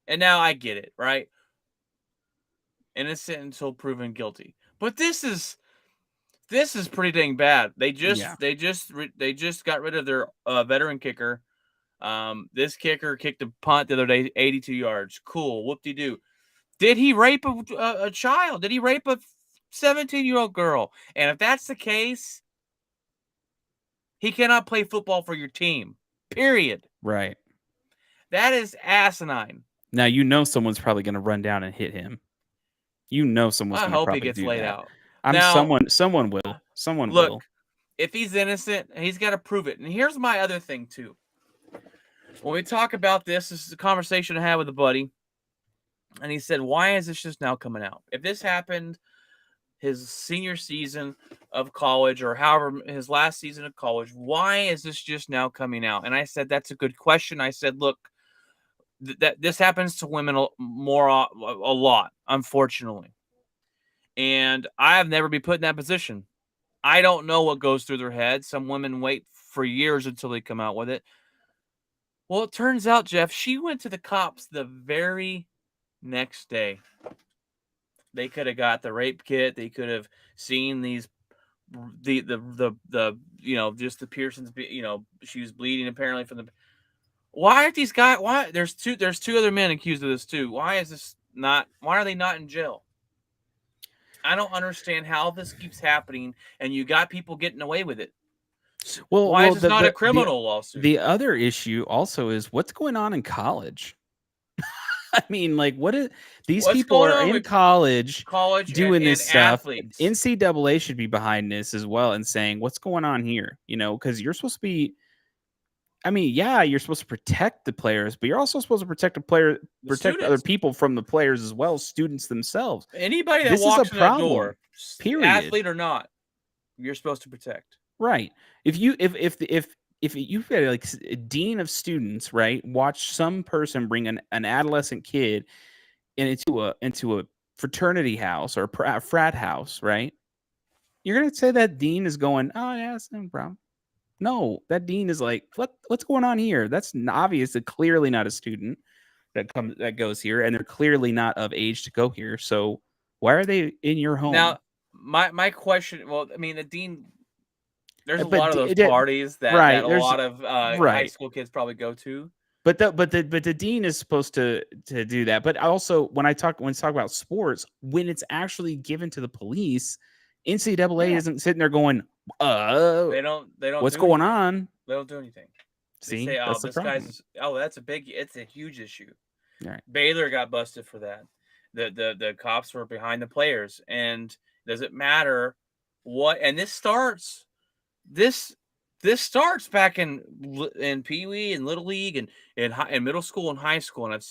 [SPEAKER 1] and now I get it, right? Innocent until proven guilty. But this is pretty dang bad. They just got rid of their veteran kicker. This kicker kicked a punt the other day, 82 yards. Cool, whoop-de-doo. Did he rape a child? Did he rape a 17-year-old girl? And if that's the case, he cannot play football for your team. Period.
[SPEAKER 2] Right.
[SPEAKER 1] That is asinine.
[SPEAKER 2] Now you know someone's probably going to run down and hit him. You know someone's
[SPEAKER 1] I
[SPEAKER 2] going to
[SPEAKER 1] hope he
[SPEAKER 2] probably
[SPEAKER 1] gets
[SPEAKER 2] do
[SPEAKER 1] laid
[SPEAKER 2] that.
[SPEAKER 1] out.
[SPEAKER 2] I'm
[SPEAKER 1] Now,
[SPEAKER 2] someone will. Someone will.
[SPEAKER 1] look, if he's innocent, he's got to prove it. And here's my other thing too. When we talk about this is a conversation I had with a buddy, and he said, "Why is this just now coming out? If this happened his senior season of college or however his last season of college, why is this just now coming out?" And I said, "That's a good question." I said, "Look, that this happens to women a lot, unfortunately, and I have never been put in that position. I don't know what goes through their head. Some women wait for years until they come out with it." Well, it turns out, Jeff, she went to the cops the very next day. They could have got the rape kit. They could have seen these the just the Pearsons. She was bleeding apparently from the. Why aren't these guys? Why there's two other men accused of this too? Why is this not? Why are they not in jail? I don't understand how this keeps happening, and you got people getting away with it. Why is this not a criminal lawsuit?
[SPEAKER 2] The other issue also is what's going on in college. I mean, like, these people are in college doing this stuff.
[SPEAKER 1] Athletes.
[SPEAKER 2] NCAA should be behind this as well and saying, what's going on here? Because you're supposed to be, I mean, yeah, you're supposed to protect the players, but you're also supposed to protect other people from the players as well, students themselves.
[SPEAKER 1] Anybody that walks in that door, period, athlete or not, you're supposed to protect.
[SPEAKER 2] Right. If you've got like a dean of students, right, watch some person bring an adolescent kid into a fraternity house or a frat house, right? You're gonna say that dean is going, oh yeah, that's no problem. No, that dean is like, what's going on here? That's obviously clearly not a student that goes here, and they're clearly not of age to go here. So why are they in your home?
[SPEAKER 1] Now, my question. Well, I mean, the dean. There's a lot of those parties that a lot of high school kids probably go to.
[SPEAKER 2] But the dean is supposed to do that. But also when it's talk about sports, when it's actually given to the police, NCAA isn't sitting there going,
[SPEAKER 1] they don't
[SPEAKER 2] what's going on?
[SPEAKER 1] They don't do anything. They
[SPEAKER 2] See,
[SPEAKER 1] say,
[SPEAKER 2] that's the problem.
[SPEAKER 1] It's a huge issue.
[SPEAKER 2] Right.
[SPEAKER 1] Baylor got busted for that. The cops were behind the players, and does it matter what? And this starts back in Pee Wee and Little League and in middle school and high school, and I've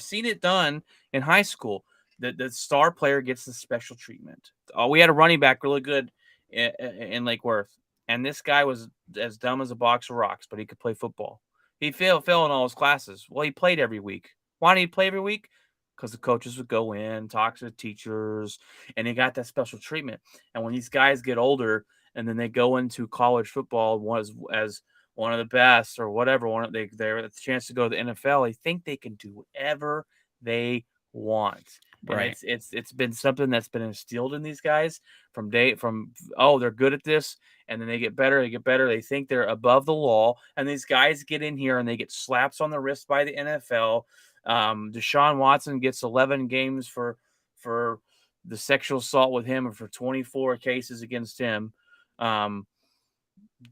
[SPEAKER 1] seen it done in high school. The star player gets the special treatment. We had a running back really good in Lake Worth, and this guy was as dumb as a box of rocks, but he could play football. He failed in all his classes. Well, he played every week. Why did he play every week? Because the coaches would go in, talk to the teachers, and he got that special treatment. And when these guys get older, and then they go into college football as one of the best or whatever, they're the chance to go to the NFL. They think they can do whatever they want. Right. And it's been something that's been instilled in these guys they're good at this, and then they get better. They think they're above the law, and these guys get in here and they get slaps on the wrist by the NFL. Deshaun Watson gets 11 games for the sexual assault with him, and for 24 cases against him.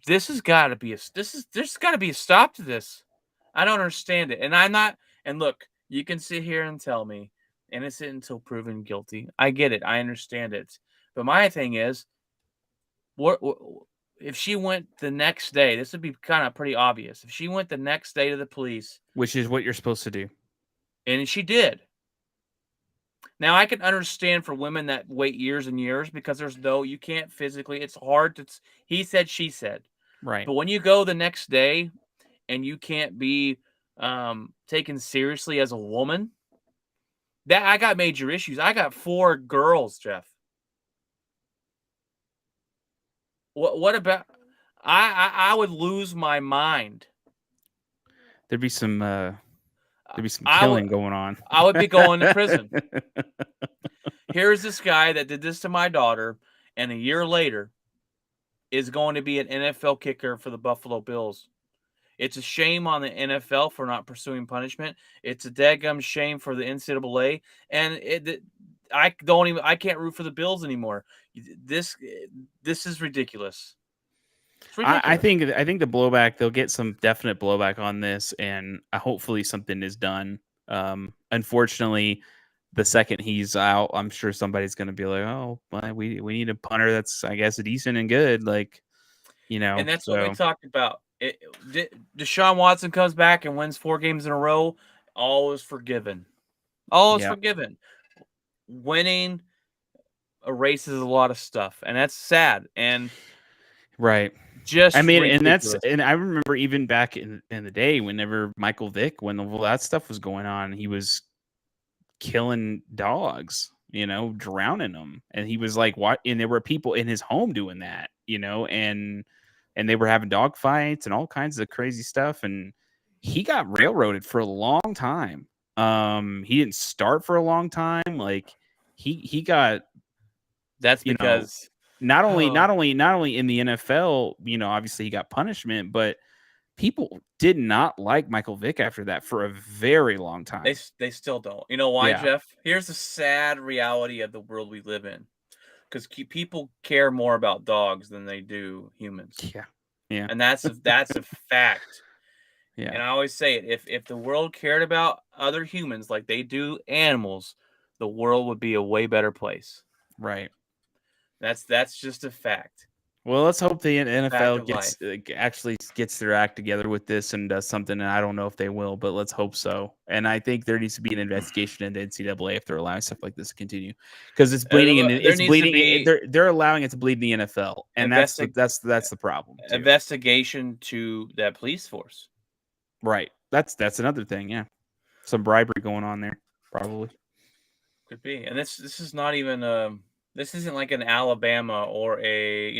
[SPEAKER 1] There's got to be a stop to this. I don't understand it, and I'm not. And look, you can sit here and tell me innocent until proven guilty. I get it. I understand it. But my thing is, what if she went the next day? This would be kind of pretty obvious. If she went the next day to the police,
[SPEAKER 2] which is what you're supposed to do,
[SPEAKER 1] and she did. Now, I can understand for women that wait years and years because you can't physically, it's hard to, he said, she said.
[SPEAKER 2] Right.
[SPEAKER 1] But when you go the next day and you can't be taken seriously as a woman, I got major issues. I got 4 girls, Jeff. What about, I would lose my mind.
[SPEAKER 2] There'd be some killing going on.
[SPEAKER 1] I would be going to prison. Here's this guy that did this to my daughter, and a year later is going to be an NFL kicker for the Buffalo Bills. It's a shame on the NFL for not pursuing punishment. It's a daggum shame for the NCAA, and I can't root for the Bills anymore. This is ridiculous. It's ridiculous.
[SPEAKER 2] I think the blowback, they'll get some definite blowback on this, and hopefully something is done. Unfortunately, the second he's out, I'm sure somebody's going to be like, "Oh, well, we need a punter that's, I guess, decent and good." Like,
[SPEAKER 1] And that's what we
[SPEAKER 2] so
[SPEAKER 1] talked about. Deshaun Watson comes back and wins 4 games in a row. All is forgiven. All is
[SPEAKER 2] yeah,
[SPEAKER 1] forgiven. Winning erases a lot of stuff, and that's sad and
[SPEAKER 2] right. I
[SPEAKER 1] just
[SPEAKER 2] mean,
[SPEAKER 1] ridiculous.
[SPEAKER 2] and I remember even back in the day, whenever Michael Vick, when all that stuff was going on, he was killing dogs, drowning them, and he was like, "What?" And there were people in his home doing that, and they were having dog fights and all kinds of crazy stuff, and he got railroaded for a long time. He didn't start for a long time. Like he got,
[SPEAKER 1] That's
[SPEAKER 2] you know,
[SPEAKER 1] because
[SPEAKER 2] not only in the NFL, obviously he got punishment, but people did not like Michael Vick after that for a very long time.
[SPEAKER 1] they still don't. You know why,
[SPEAKER 2] Yeah.
[SPEAKER 1] Jeff? Here's the sad reality of the world we live in. Because people care more about dogs than they do humans.
[SPEAKER 2] Yeah. Yeah.
[SPEAKER 1] And that's a fact.
[SPEAKER 2] Yeah.
[SPEAKER 1] And I always say it, if the world cared about other humans like they do animals, the world would be a way better place.
[SPEAKER 2] Right.
[SPEAKER 1] That's just a fact.
[SPEAKER 2] Well, let's hope the
[SPEAKER 1] Fact
[SPEAKER 2] NFL
[SPEAKER 1] of life.
[SPEAKER 2] actually gets their act together with this and does something. And I don't know if they will, but let's hope so. And I think there needs to be an investigation into NCAA if they're allowing stuff like this to continue, because it's bleeding and
[SPEAKER 1] There
[SPEAKER 2] it's
[SPEAKER 1] needs to
[SPEAKER 2] bleeding.
[SPEAKER 1] be
[SPEAKER 2] They're allowing it to bleed in the NFL, and that's the problem too.
[SPEAKER 1] Investigation to that police force.
[SPEAKER 2] Right. That's another thing. Yeah, some bribery going on there, probably.
[SPEAKER 1] Could be. And this is not even this isn't like an Alabama or a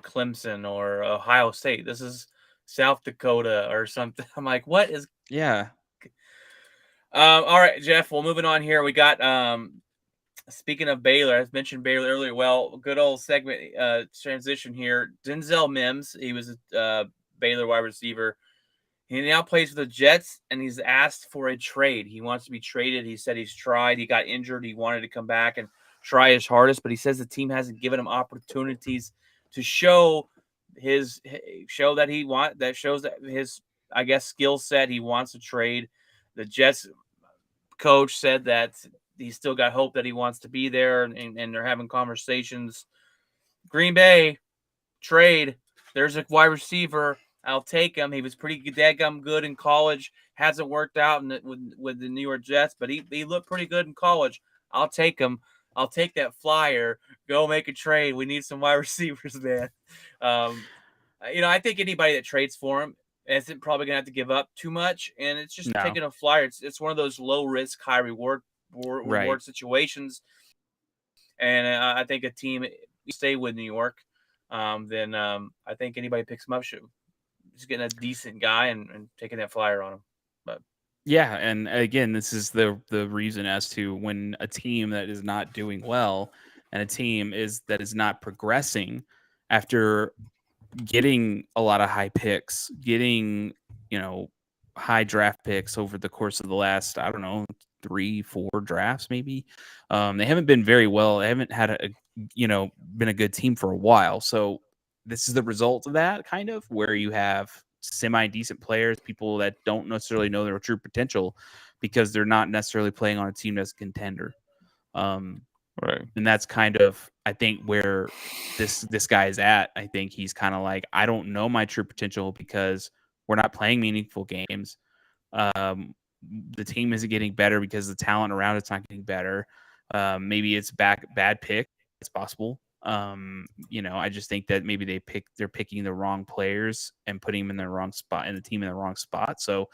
[SPEAKER 1] Clemson or Ohio State. This is South Dakota or something. I'm like, what is?
[SPEAKER 2] Yeah.
[SPEAKER 1] All right, Jeff. Well, moving on here, we got speaking of Baylor, I mentioned Baylor earlier. Well, good old segment transition here. Denzel Mims, he was a Baylor wide receiver. He now plays for the Jets, and he's asked for a trade. He wants to be traded. He said he's tried. He got injured. He wanted to come back and try his hardest, but he says the team hasn't given him opportunities to show that shows that his, I guess, skill set. He wants to trade. The Jets coach said that he's still got hope that he wants to be there, and they're having conversations. Green Bay trade. There's a wide receiver. I'll take him. He was pretty daggum good in college. Hasn't worked out with the New York Jets, but he looked pretty good in college. I'll take him. I'll take that flyer. Go make a trade. We need some wide receivers, man. I think anybody that trades for him isn't probably gonna have to give up too much, and it's just taking a flyer. It's one of those low risk, high reward situations. And I think a team stay with New York, then I think anybody picks him up should. Just getting a decent guy and taking that flyer on him. But
[SPEAKER 2] yeah, and again, this is the reason as to when a team that is not doing well and a team that is not progressing after getting a lot of high picks, getting high draft picks over the course of the last, I don't know, 3-4 drafts maybe. They haven't been very well. They haven't had been a good team for a while. So this is the result of that, kind of, where you have semi-decent players, people that don't necessarily know their true potential because they're not necessarily playing on a team that's a contender.
[SPEAKER 1] Right.
[SPEAKER 2] And that's kind of, I think, where this guy is at. I think he's kind of like, I don't know my true potential because we're not playing meaningful games. The team isn't getting better because the talent around it's not getting better. Maybe it's bad pick. It's possible. I just think that maybe they're picking the wrong players and putting them in the wrong spot and the team in the wrong spot. So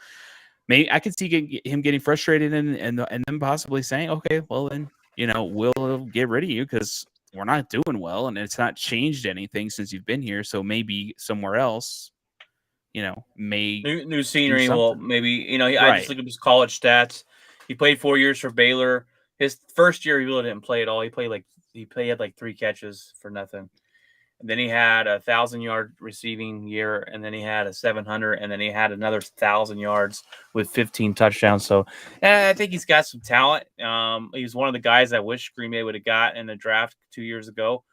[SPEAKER 2] maybe I could see him getting frustrated and then possibly saying, okay, well then, we'll get rid of you because we're not doing well and it's not changed anything since you've been here. So maybe somewhere else, may
[SPEAKER 1] new scenery. Well, maybe I
[SPEAKER 2] right.
[SPEAKER 1] just look at his college stats. He played 4 years for Baylor. His first year he really didn't play at all. He had like 3 catches for nothing. And then he had 1,000-yard receiving year, and then he had a 700, and then he had another 1,000 yards with 15 touchdowns. So I think he's got some talent. He's one of the guys I wish Green Bay would have got in the draft 2 years ago.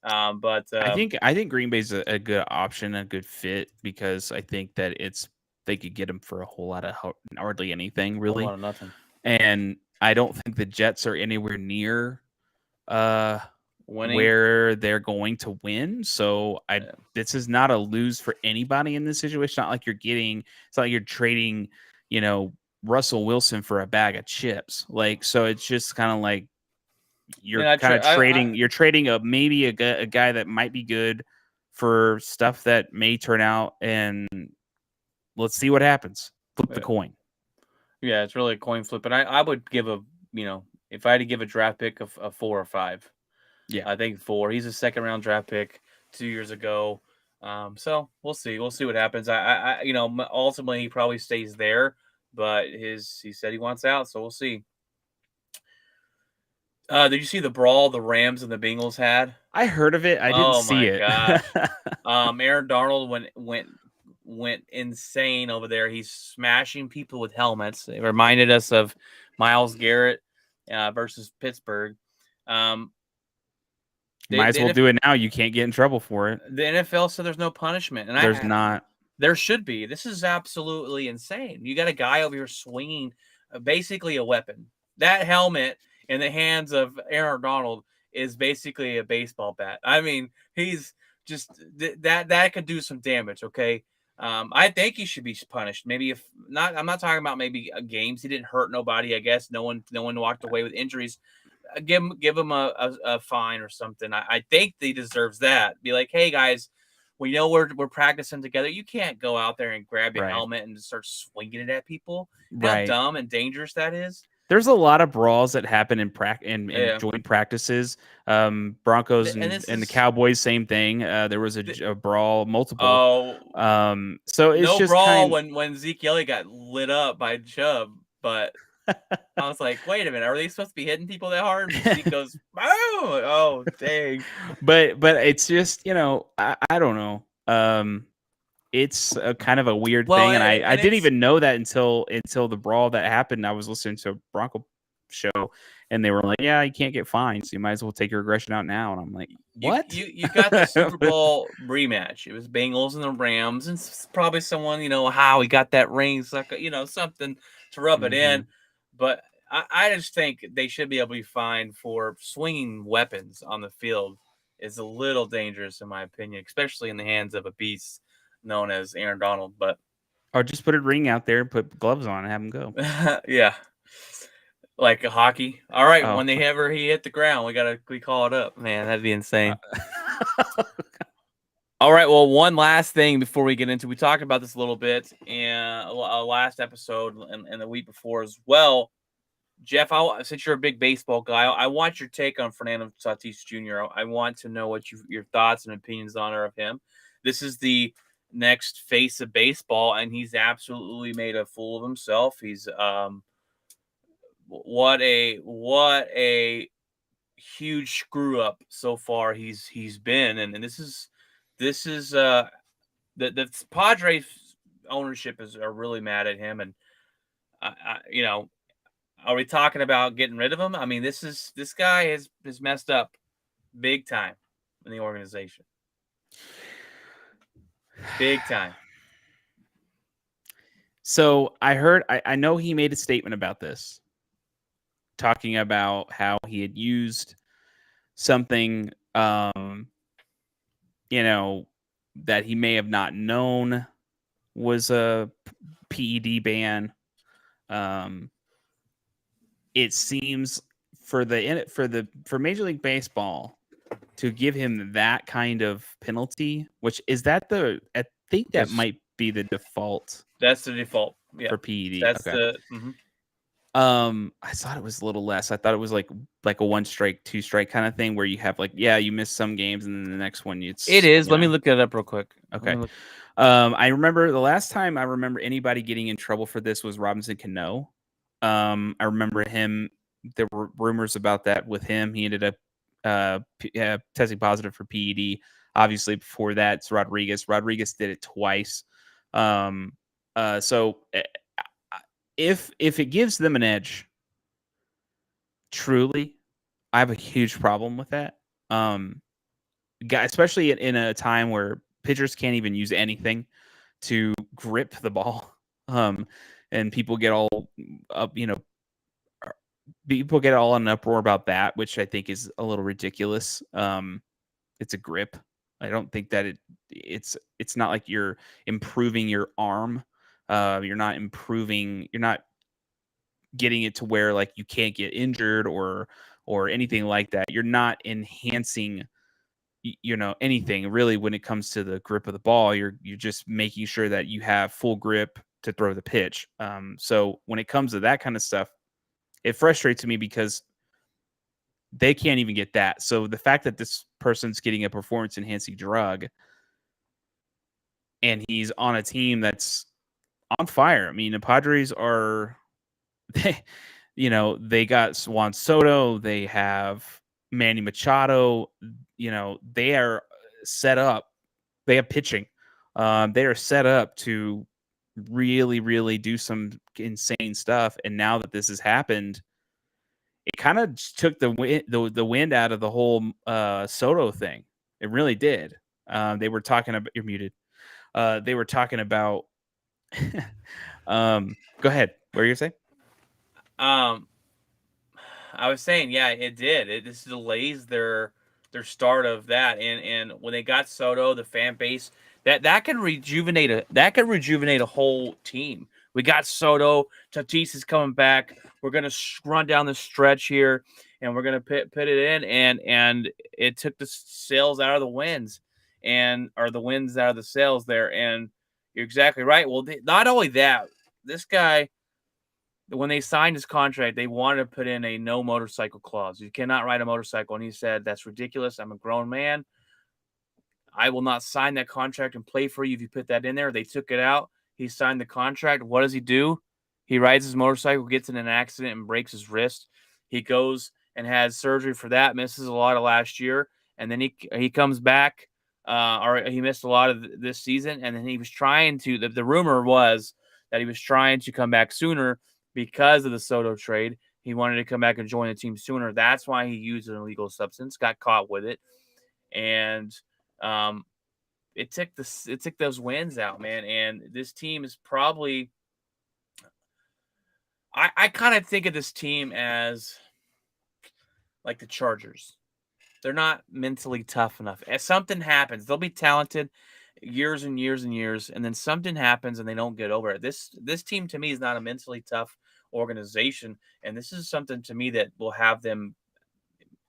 [SPEAKER 2] I think Green Bay's a good option, a good fit, because I think that they could get him for a whole lot of hardly anything
[SPEAKER 1] a
[SPEAKER 2] really,
[SPEAKER 1] lot of nothing.
[SPEAKER 2] and I don't think the Jets are anywhere near
[SPEAKER 1] Winning.
[SPEAKER 2] where they're going to win. So
[SPEAKER 1] Yeah.
[SPEAKER 2] this is not a lose for anybody in this situation. It's not like you're trading, Russell Wilson for a bag of chips. Like, so it's just kind of like you're kind of trading maybe a guy that might be good for stuff that may turn out, and let's see what happens. Flip the coin.
[SPEAKER 1] Yeah, it's really a coin flip. And I would give if I had to give a draft pick of a 4 or 5.
[SPEAKER 2] Yeah.
[SPEAKER 1] I think 4. He's a second round draft pick 2 years ago. So we'll see. We'll see what happens. Ultimately he probably stays there, but he said he wants out, so we'll see. Did you see the brawl the Rams and the Bengals had?
[SPEAKER 2] I heard of it. I didn't
[SPEAKER 1] Oh
[SPEAKER 2] see
[SPEAKER 1] my
[SPEAKER 2] it.
[SPEAKER 1] gosh. Aaron Darnold went insane over there. He's smashing people with helmets. It reminded us of Myles Garrett versus Pittsburgh.
[SPEAKER 2] Might as well do it now. You can't get in trouble for it.
[SPEAKER 1] The NFL said there's no punishment, and
[SPEAKER 2] there's not.
[SPEAKER 1] There should be. This is absolutely insane. You got a guy over here swinging basically a weapon. That helmet in the hands of Aaron Donald is basically a baseball bat. I mean, he's just that could do some damage. Okay, I think he should be punished. Maybe if not, I'm not talking about maybe games. He didn't hurt nobody. I guess no one walked away with injuries. Give him a fine or something. I think he deserves that. Be like, hey guys, we know we're practicing together. You can't go out there and grab your helmet and start swinging it at people. How dumb and dangerous that is.
[SPEAKER 2] There's a lot of brawls that happen in joint practices. Broncos and the Cowboys, same thing. There was a brawl, multiple. So it's
[SPEAKER 1] no
[SPEAKER 2] just
[SPEAKER 1] brawl when Zeke Elliott got lit up by Chubb, but I was like, wait a minute, are they supposed to be hitting people that hard? And Zeke goes, oh, dang.
[SPEAKER 2] But it's just, I don't know. It's a kind of a weird thing, and I didn't even know that until the brawl that happened. I was listening to a Bronco show, and they were like, "Yeah, you can't get fined, so you might as well take your aggression out now." And I'm like, "What?"
[SPEAKER 1] You got the Super Bowl rematch. It was Bengals and the Rams, and probably someone how he got that ring, something to rub it in. But I just think they should be able to be fined for swinging weapons on the field. Is a little dangerous, in my opinion, especially in the hands of a beast known as Aaron Donald.
[SPEAKER 2] Or just put a ring out there, put gloves on, and have him go.
[SPEAKER 1] Yeah, like a hockey. All right, whenever he hit the ground, we call it up. Man, that'd be insane. All right, well, one last thing before we get into, we talked about this a little bit in a last episode and the week before as well. Jeff, since you're a big baseball guy, I want your take on Fernando Tatis Jr. I want to know what your thoughts and opinions are of him. This is the next face of baseball, and he's absolutely made a fool of himself. He's what a huge screw up so far he's been, and this is the Padres ownership are really mad at him, and are we talking about getting rid of him? I mean, this guy has messed up big time in the organization. Big time.
[SPEAKER 2] So I know he made a statement about this, talking about how he had used something, that he may have not known was a PED ban. It seems for Major League Baseball to give him that kind of penalty, which is I think that might be the default.
[SPEAKER 1] That's the default
[SPEAKER 2] for PED.
[SPEAKER 1] That's
[SPEAKER 2] okay. I thought it was a little less. I thought it was like a 1 strike, 2 strike kind of thing where you have you miss some games and then the next one
[SPEAKER 1] it is. Let me look it up real quick.
[SPEAKER 2] Okay. I remember the last time anybody getting in trouble for this was Robinson Cano. I remember him. There were rumors about that with him. He ended up testing positive for PED. Obviously, before that, it's Rodriguez. Rodriguez did it twice. So if it gives them an edge, truly, I have a huge problem with that. especially in a time where pitchers can't even use anything to grip the ball. And people get all up, people get all in an uproar about that, which I think is a little ridiculous. It's a grip. I don't think that it's not like you're improving your arm. You're not getting it to where like you can't get injured or anything like that. You're not enhancing anything really when it comes to the grip of the ball. You're just making sure that you have full grip to throw the pitch. So when it comes to that kind of stuff, it frustrates me because they can't even get that. So the fact that this person's getting a performance enhancing drug and he's on a team that's on fire. I mean, the Padres are they got Juan Soto, they have Manny Machado, they are set up. They have pitching. They are set up to really, really do some insane stuff. And now that this has happened, it kind of took the wind out of the whole Soto thing. It really did. They were talking about you're muted. They were talking about. Go ahead. What were you saying?
[SPEAKER 1] I was saying, yeah, it did. This delays their start of that, and when they got Soto, the fan base that can rejuvenate a whole team. We got Soto. Tatis is coming back. We're gonna run down the stretch here, and we're gonna put it in, and it took the sails out of the winds, or the winds out of the sails there. And you're exactly right. Well, not only that, this guy, when they signed his contract, they wanted to put in a no motorcycle clause. You cannot ride a motorcycle. And he said, that's ridiculous. I'm a grown man. I will not sign that contract and play for you if you put that in there. They took it out. He signed the contract. What does he do? He rides his motorcycle, gets in an accident, and breaks his wrist. He goes and has surgery for that, misses a lot of last year. And then he comes back, or he missed a lot of this season. And then he was trying to, the rumor was that he was trying to come back sooner because of the Soto trade. He wanted to come back and join the team sooner. That's why he used an illegal substance, got caught with it. And it took those wins out, man. And this team is probably, I kind of think of this team as like the Chargers. They're not mentally tough enough. If something happens, they'll be talented years and years and years, and then something happens and they don't get over it. This team to me is not a mentally tough organization, and this is something to me that will have them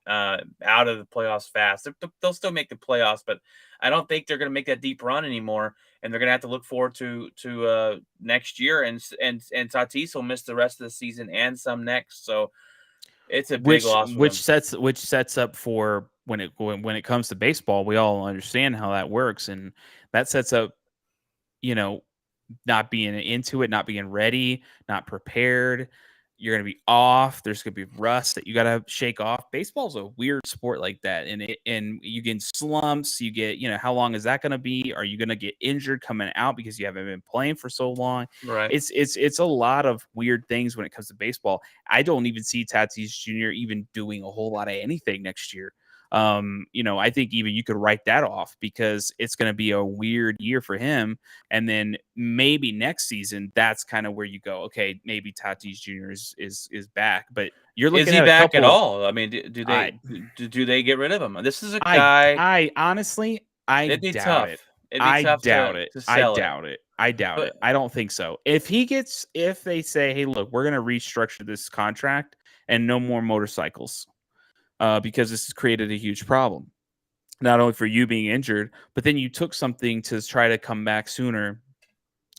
[SPEAKER 1] out of the playoffs fast. They'll still make the playoffs, but I don't think they're going to make that deep run anymore. And they're going to have to look forward to next year. And Tatis will miss the rest of the season and some next. So it's a big loss.
[SPEAKER 2] Which sets up for when it comes to baseball. We all understand how that works, and that sets up, not being into it, not being ready, not prepared. You're going to be off. There's going to be rust that you got to shake off. Baseball's a weird sport like that. And you get slumps. You get, how long is that going to be? Are you going to get injured coming out because you haven't been playing for so long?
[SPEAKER 1] Right.
[SPEAKER 2] It's a lot of weird things when it comes to baseball. I don't even see Tatis Jr. even doing a whole lot of anything next year. I think even you could write that off because it's going to be a weird year for him. And then maybe next season, that's kind of where you go, okay, maybe Tatis Jr. is back, but you're looking at
[SPEAKER 1] back at all? I mean, do they get rid of him? This is a guy.
[SPEAKER 2] I honestly,
[SPEAKER 1] it'd be
[SPEAKER 2] doubt
[SPEAKER 1] tough.
[SPEAKER 2] it.
[SPEAKER 1] It'd be tough
[SPEAKER 2] I doubt it. I don't think so. If they say, hey, look, we're going to restructure this contract and no more motorcycles. Because this has created a huge problem, not only for you being injured, but then you took something to try to come back sooner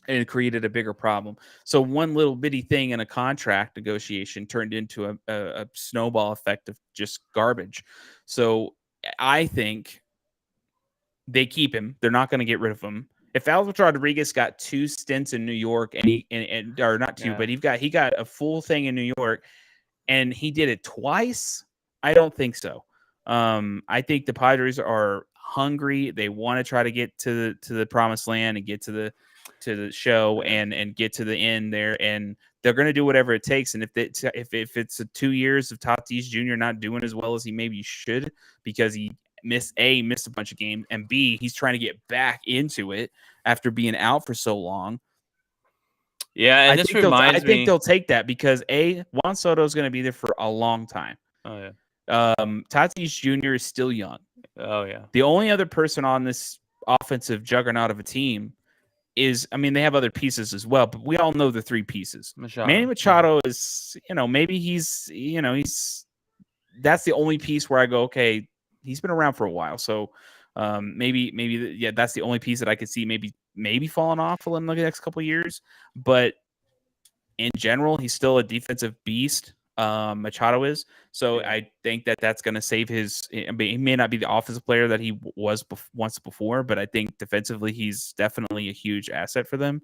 [SPEAKER 2] and it created a bigger problem. So one little bitty thing in a contract negotiation turned into a snowball effect of just garbage. So I think they keep him. They're not going to get rid of him. If Alex Rodriguez got 2 stints in New York or not 2, but he got a full thing in New York and he did it twice, I don't think so. I think the Padres are hungry. They want to try to get to the promised land and get to the show and get to the end there. And they're going to do whatever it takes. And if it's 2 years of Tatis Jr. not doing as well as he maybe should because he missed a bunch of games, and B, he's trying to get back into it after being out for so long.
[SPEAKER 1] Yeah, and this reminds me.
[SPEAKER 2] I think they'll take that because Juan Soto is going to be there for a long time.
[SPEAKER 1] Oh yeah.
[SPEAKER 2] Tatis Jr. is still young.
[SPEAKER 1] Oh yeah.
[SPEAKER 2] The only other person on this offensive juggernaut of a team is, I mean, they have other pieces as well, but we all know the three pieces. Manny Machado is, maybe he's that's the only piece where I go, okay, he's been around for a while, so maybe that's the only piece that I could see maybe falling off in the next couple of years. But in general, he's still a defensive beast. Machado is. So yeah. I think that's going to save his. I mean, he may not be the offensive player that he was once before, but I think defensively he's definitely a huge asset for them.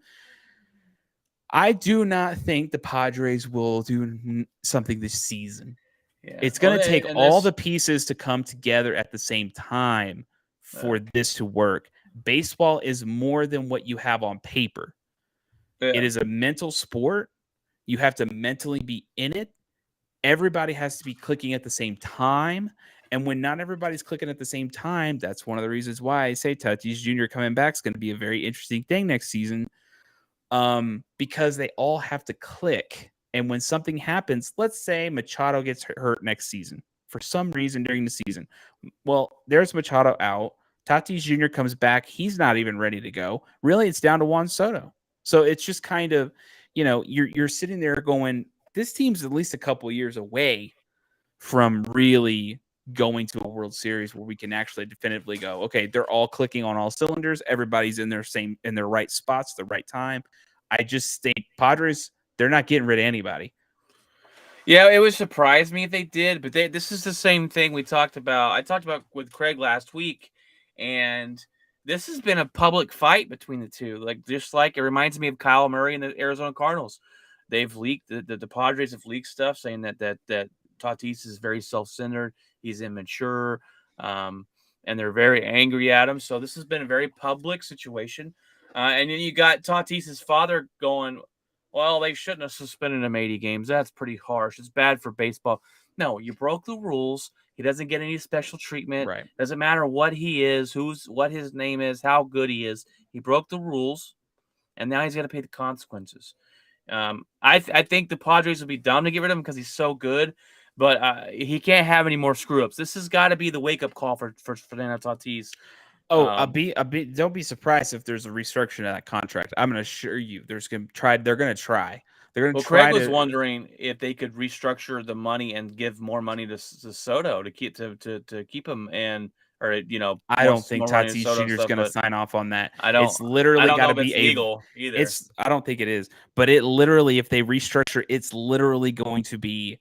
[SPEAKER 2] I do not think the Padres will do something this season. Yeah. It's going to take all the pieces to come together at the same time for this to work. Baseball is more than what you have on paper. Yeah. It is a mental sport. You have to mentally be in it. Everybody has to be clicking at the same time. And when not everybody's clicking at the same time, that's one of the reasons why I say Tatis Jr. coming back is going to be a very interesting thing next season. Because they all have to click. And when something happens, let's say Machado gets hurt next season for some reason during the season. Well, there's Machado out. Tatis Jr. comes back. He's not even ready to go. Really, it's down to Juan Soto. So it's just kind of, you're sitting there going, this team's at least a couple of years away from really going to a World Series where we can actually definitively go, okay, they're all clicking on all cylinders. Everybody's in their right spots, the right time. I just think Padres, they're not getting rid of anybody.
[SPEAKER 1] Yeah, it would surprise me if they did, but this is the same thing we talked about. I talked about with Craig last week, and this has been a public fight between the two. Just like it reminds me of Kyle Murray and the Arizona Cardinals. They've leaked the Padres have leaked stuff saying that Tatis is very self-centered, he's immature, and they're very angry at him. So this has been a very public situation. And then you got Tatis's father going, well, they shouldn't have suspended him 80 games. That's pretty harsh. It's bad for baseball. No, you broke the rules. He doesn't get any special treatment.
[SPEAKER 2] Right.
[SPEAKER 1] Doesn't matter what he is, what his name is, how good he is. He broke the rules, and now he's got to pay the consequences. I think the Padres would be dumb to get rid of him because he's so good, but he can't have any more screw-ups. This has got to be the wake-up call for Fernando Tatis.
[SPEAKER 2] Don't be surprised if there's a restructuring of that contract. I'm going to assure you, they're going to try. They're going to try.
[SPEAKER 1] Craig was wondering if they could restructure the money and give more money to Soto to keep him in, or
[SPEAKER 2] I don't think Tatis Jr. is going to sign off on that. It's literally got to be
[SPEAKER 1] legal either.
[SPEAKER 2] I don't think it is, but it literally, if they restructure, it's literally going to be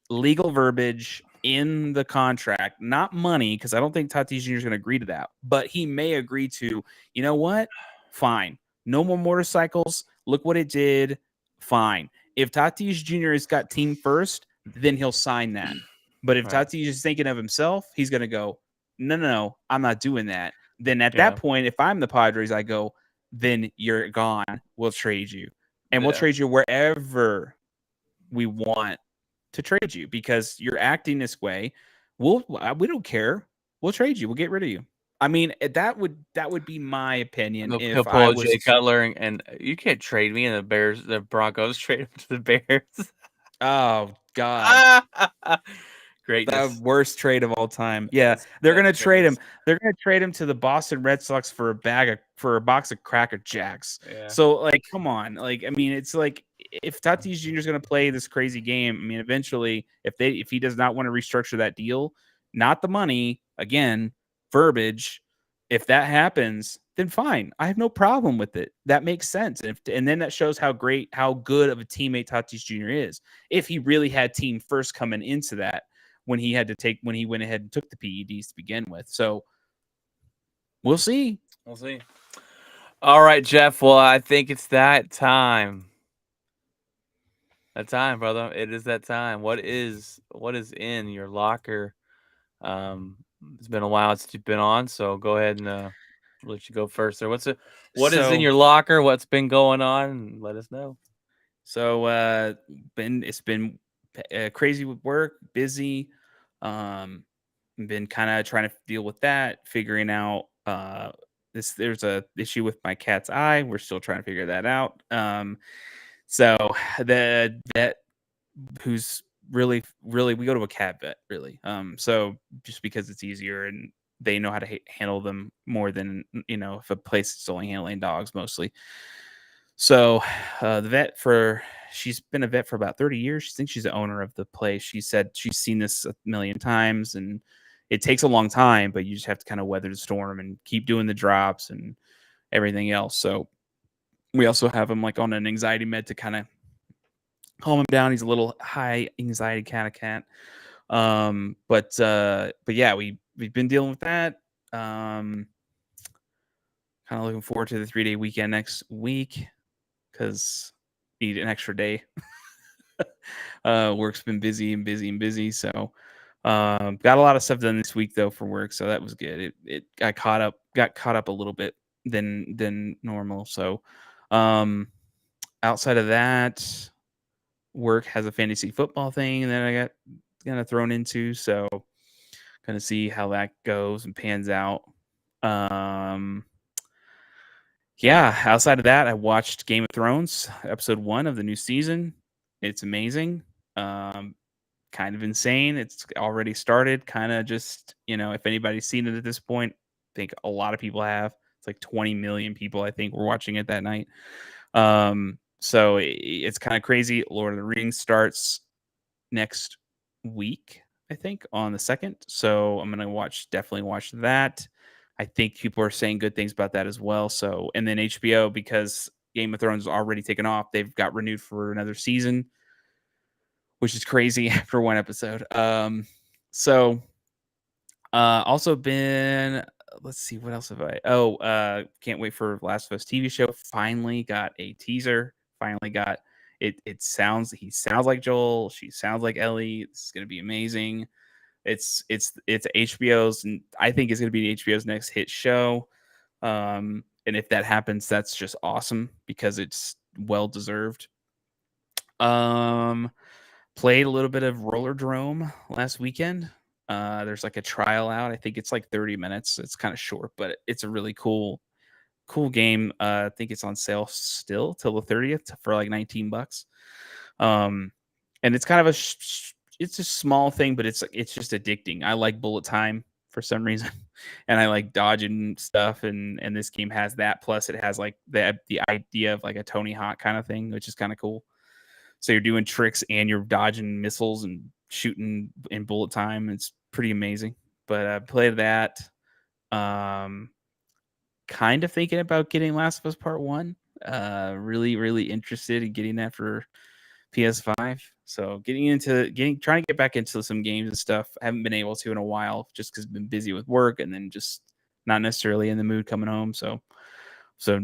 [SPEAKER 2] legal verbiage in the contract, not money, because I don't think Tatis Jr. is going to agree to that, but he may agree to, you know what? Fine. No more motorcycles. Look what it did. Fine. If Tatis Jr. has got team first, then he'll sign that. But if Tatis is thinking of himself, he's going to go, no, I'm not doing that. Then at that point, if I'm the Padres, I go, then you're gone. We'll trade you. And we'll trade you wherever we want to trade you because you're acting this way. We don't care. We'll trade you. We'll get rid of you. I mean, that would be my opinion.
[SPEAKER 1] He'll pull Jay Cutler and you can't trade me, and the Broncos trade him to the Bears.
[SPEAKER 2] Oh God.
[SPEAKER 1] Greatness.
[SPEAKER 2] The worst trade of all time. Yeah, they're going to trade him. They're going to trade him to the Boston Red Sox for a box of Cracker Jacks. Yeah. So, come on. I mean, it's like if Tatis Jr. is going to play this crazy game, I mean, eventually, if he does not want to restructure that deal, not the money, again, verbiage, if that happens, then fine. I have no problem with it. That makes sense. And then that shows how good of a teammate Tatis Jr. is. If he really had team first coming into that, when he went ahead and took the PEDs to begin with. So we'll see.
[SPEAKER 1] All right, Jeff. Well, I think it's that time. That time, brother. It is that time. What is in your locker? It's been a while since you've been on, so go ahead and let you go first. What is in your locker? What's been going on? Let us know.
[SPEAKER 2] So it's been crazy with work, busy. been kind of trying to deal with that, figuring out there's a issue with my cat's eye. We're still trying to figure that out. So the vet who's really we go to a cat vet really. So just because it's easier and they know how to handle them more than if a place is only handling dogs mostly. So the vet she's been a vet for about 30 years. She thinks she's the owner of the place. She said she's seen this a million times and it takes a long time, but you just have to kind of weather the storm and keep doing the drops and everything else. So we also have him like on an anxiety med to kind of calm him down. He's a little high anxiety kind of cat. But yeah, we've been dealing with that. Kind of looking forward to the 3-day weekend next week because need an extra day. Work's been busy and busy and busy. So got a lot of stuff done this week though for work. So that was good. It got caught up a little bit than normal. So outside of that, work has a fantasy football thing that I got kind of thrown into. So kind of see how that goes and pans out. Yeah, outside of that, I watched Game of Thrones, episode 1 of the new season. It's amazing. Kind of insane. It's already started. Kind of just, if anybody's seen it at this point, I think a lot of people have. It's like 20 million people, I think, were watching it that night. So it's kind of crazy. Lord of the Rings starts next week, I think, on the 2nd. So I'm going to definitely watch that. I think people are saying good things about that as well. So, and then HBO, because Game of Thrones is already taken off, they've got renewed for another season, which is crazy after one episode. Also been, let's see, what else have I? Can't wait for Last of Us TV show. Finally got a teaser. Finally got it. He sounds like Joel. She sounds like Ellie. This is gonna be amazing. It's HBO's, and I think it's gonna be HBO's next hit show. And if that happens, that's just awesome because it's well deserved. Played a little bit of Roller Drome last weekend. There's like a trial out. I think it's like 30 minutes. It's kind of short, but it's a really cool game. I think it's on sale still till the 30th for like $19. And it's kind of it's a small thing, but it's just addicting. I like bullet time for some reason, and I like dodging stuff. And this game has that. Plus, it has like the idea of like a Tony Hawk kind of thing, which is kind of cool. So you're doing tricks and you're dodging missiles and shooting in bullet time. It's pretty amazing. But I played that. Kind of thinking about getting Last of Us Part 1. Really, really interested in getting that for PS5. So trying to get back into some games and stuff. I haven't been able to in a while just because I've been busy with work and then just not necessarily in the mood coming home. So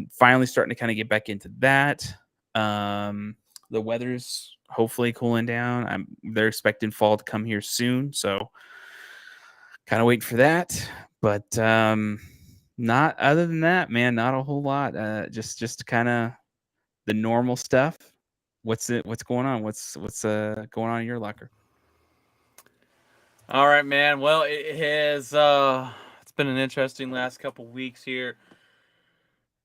[SPEAKER 2] finally starting to kind of get back into that. The weather's hopefully cooling down. They're expecting fall to come here soon, so kind of waiting for that. But not other than that, man, not a whole lot. Just kind of the normal stuff. What's going on? What's going on in your locker?
[SPEAKER 1] All right, man. Well, it has it's been an interesting last couple weeks here.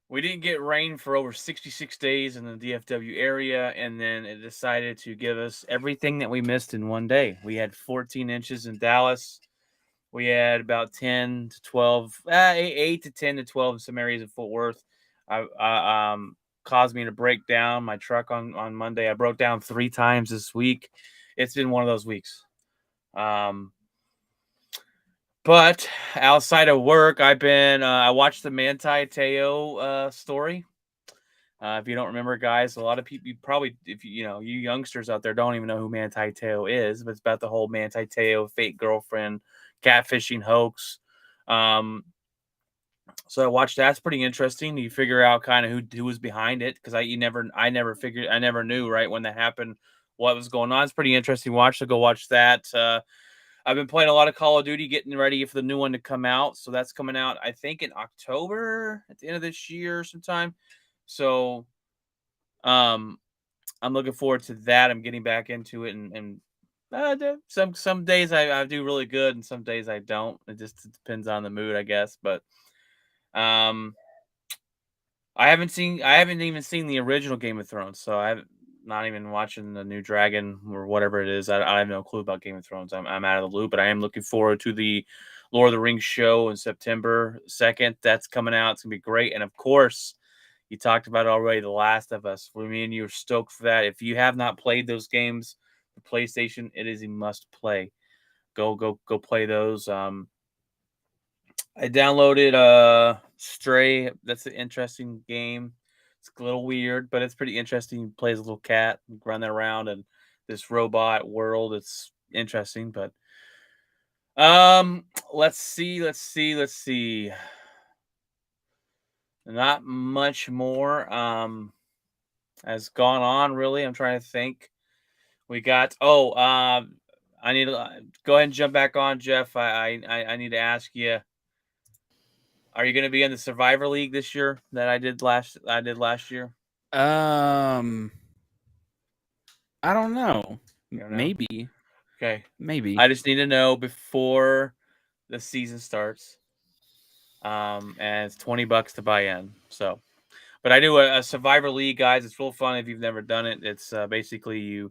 [SPEAKER 1] We didn't get rain for over 66 days in the DFW area, and then it decided to give us everything that we missed in one day. We had 14 inches in Dallas. We had about 10 to 12, 8 to 10 to 12 in some areas of Fort Worth. Caused me to break down my truck on Monday. I broke down 3 times this week. It's been one of those weeks. But outside of work, I watched the Manti Te'o story. If you don't remember, guys, a lot of people probably, if you youngsters out there don't even know who Manti Te'o is, but it's about the whole Manti Te'o fake girlfriend catfishing hoax. So I watched that. It's pretty interesting. You figure out kind of who was behind it because I never knew right when that happened what was going on. It's pretty interesting watch. So go watch that. I've been playing a lot of Call of Duty, getting ready for the new one to come out. So that's coming out, I think, in October at the end of this year sometime. So I'm looking forward to that. I'm getting back into it and Some days I do really good, and some days I don't. It just depends on the mood, I guess. But um, I haven't even seen the original Game of Thrones, so I'm not even watching the new Dragon or whatever it is. I have no clue about Game of Thrones. I'm out of the loop, but I am looking forward to the Lord of the Rings show on September 2nd. That's coming out. It's gonna be great, and of course, you talked about it already, The Last of Us. For me and you are stoked for that. If you have not played those games, the PlayStation, it is a must play. Go play those. I downloaded Stray. That's an interesting game. It's a little weird, but it's pretty interesting. You play as a little cat, running around and this robot world. It's interesting, but let's see. Not much more has gone on really. I'm trying to think. We got I need to go ahead and jump back on, Jeff. I need to ask you, are you going to be in the Survivor League this year that I did last year?
[SPEAKER 2] I don't know.
[SPEAKER 1] You don't know?
[SPEAKER 2] Maybe.
[SPEAKER 1] Okay.
[SPEAKER 2] Maybe.
[SPEAKER 1] I just need to know before the season starts. And it's $20 to buy in. So, but I do a Survivor League, guys. It's real fun if you've never done it. It's basically you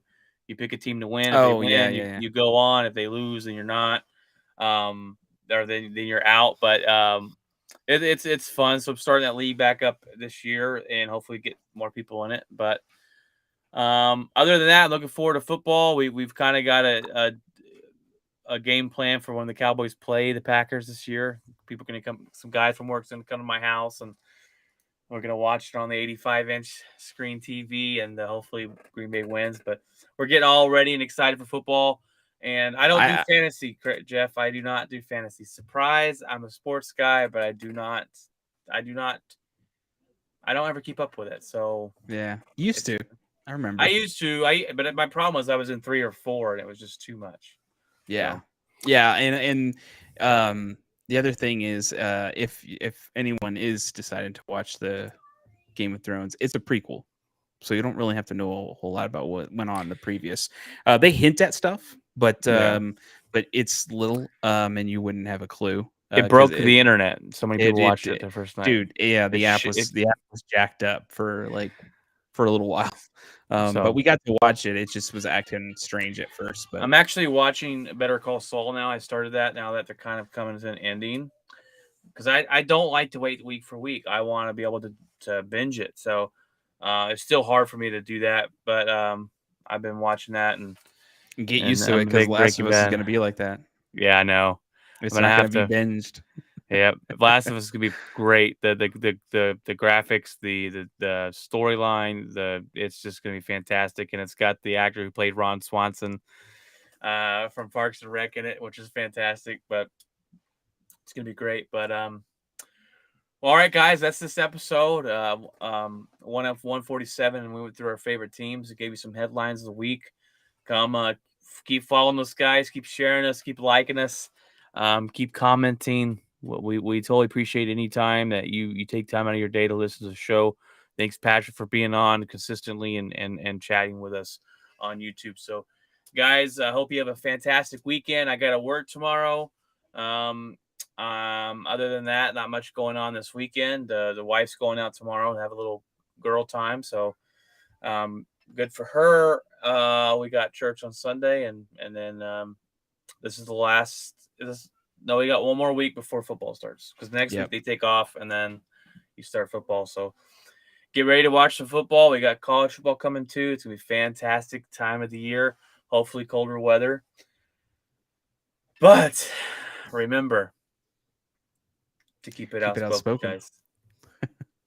[SPEAKER 1] pick a team to win. If they win,
[SPEAKER 2] yeah.
[SPEAKER 1] you go on. If they lose, then you're not. Or then you're out. But it's fun. So I'm starting that league back up this year, and hopefully get more people in it. But other than that, looking forward to football. We've kind of got a game plan for when the Cowboys play the Packers this year. People are going to come. Some guys from work's going to come to my house, and we're going to watch it on the 85-inch screen TV, and hopefully Green Bay wins. But we're getting all ready and excited for football. And I don't do fantasy, Jeff. I do not do fantasy. Surprise! I'm a sports guy, but I don't ever keep up with it. So
[SPEAKER 2] yeah, used to. I remember.
[SPEAKER 1] I used to. But my problem was I was in 3 or 4, and it was just too much.
[SPEAKER 2] Yeah, so. Yeah, and the other thing is, if anyone is deciding to watch the Game of Thrones, it's a prequel, so you don't really have to know a whole lot about what went on in the previous. They hint at stuff, but it's little, and you wouldn't have a clue.
[SPEAKER 1] It broke the internet. So many people watched it the first night.
[SPEAKER 2] Dude, yeah, the app was jacked up for a little while. But we got to watch it. It just was acting strange at first. But
[SPEAKER 1] I'm actually watching Better Call Saul now. I started that now that they're kind of coming to an ending, because I don't like to wait week for week. I want to be able to binge it. So it's still hard for me to do that. But I've been watching that and
[SPEAKER 2] get used to it, because Last of Us is going to be like that.
[SPEAKER 1] Yeah, I know.
[SPEAKER 2] It's not going to be binged.
[SPEAKER 1] Yeah, Last of Us is gonna be great. The graphics, the storyline, it's just gonna be fantastic, and it's got the actor who played Ron Swanson from Parks and Rec in it, which is fantastic. But it's gonna be great. But well, all right, guys, that's this episode. 147, and we went through our favorite teams. It gave you some headlines of the week. Come, keep following us, guys. Keep sharing us. Keep liking us. Keep commenting. We totally appreciate any time that you take time out of your day to listen to the show. Thanks, Patrick, for being on consistently and chatting with us on YouTube. So, guys, I hope you have a fantastic weekend. I got to work tomorrow. Other than that, not much going on this weekend. The wife's going out tomorrow to have a little girl time. So, good for her. We got church on Sunday, and then this is the last. No, we got one more week before football starts, because next week they take off and then you start football. So get ready to watch some football. We got college football coming too. It's going to be a fantastic time of the year. Hopefully colder weather. But remember to keep it outspoken, guys.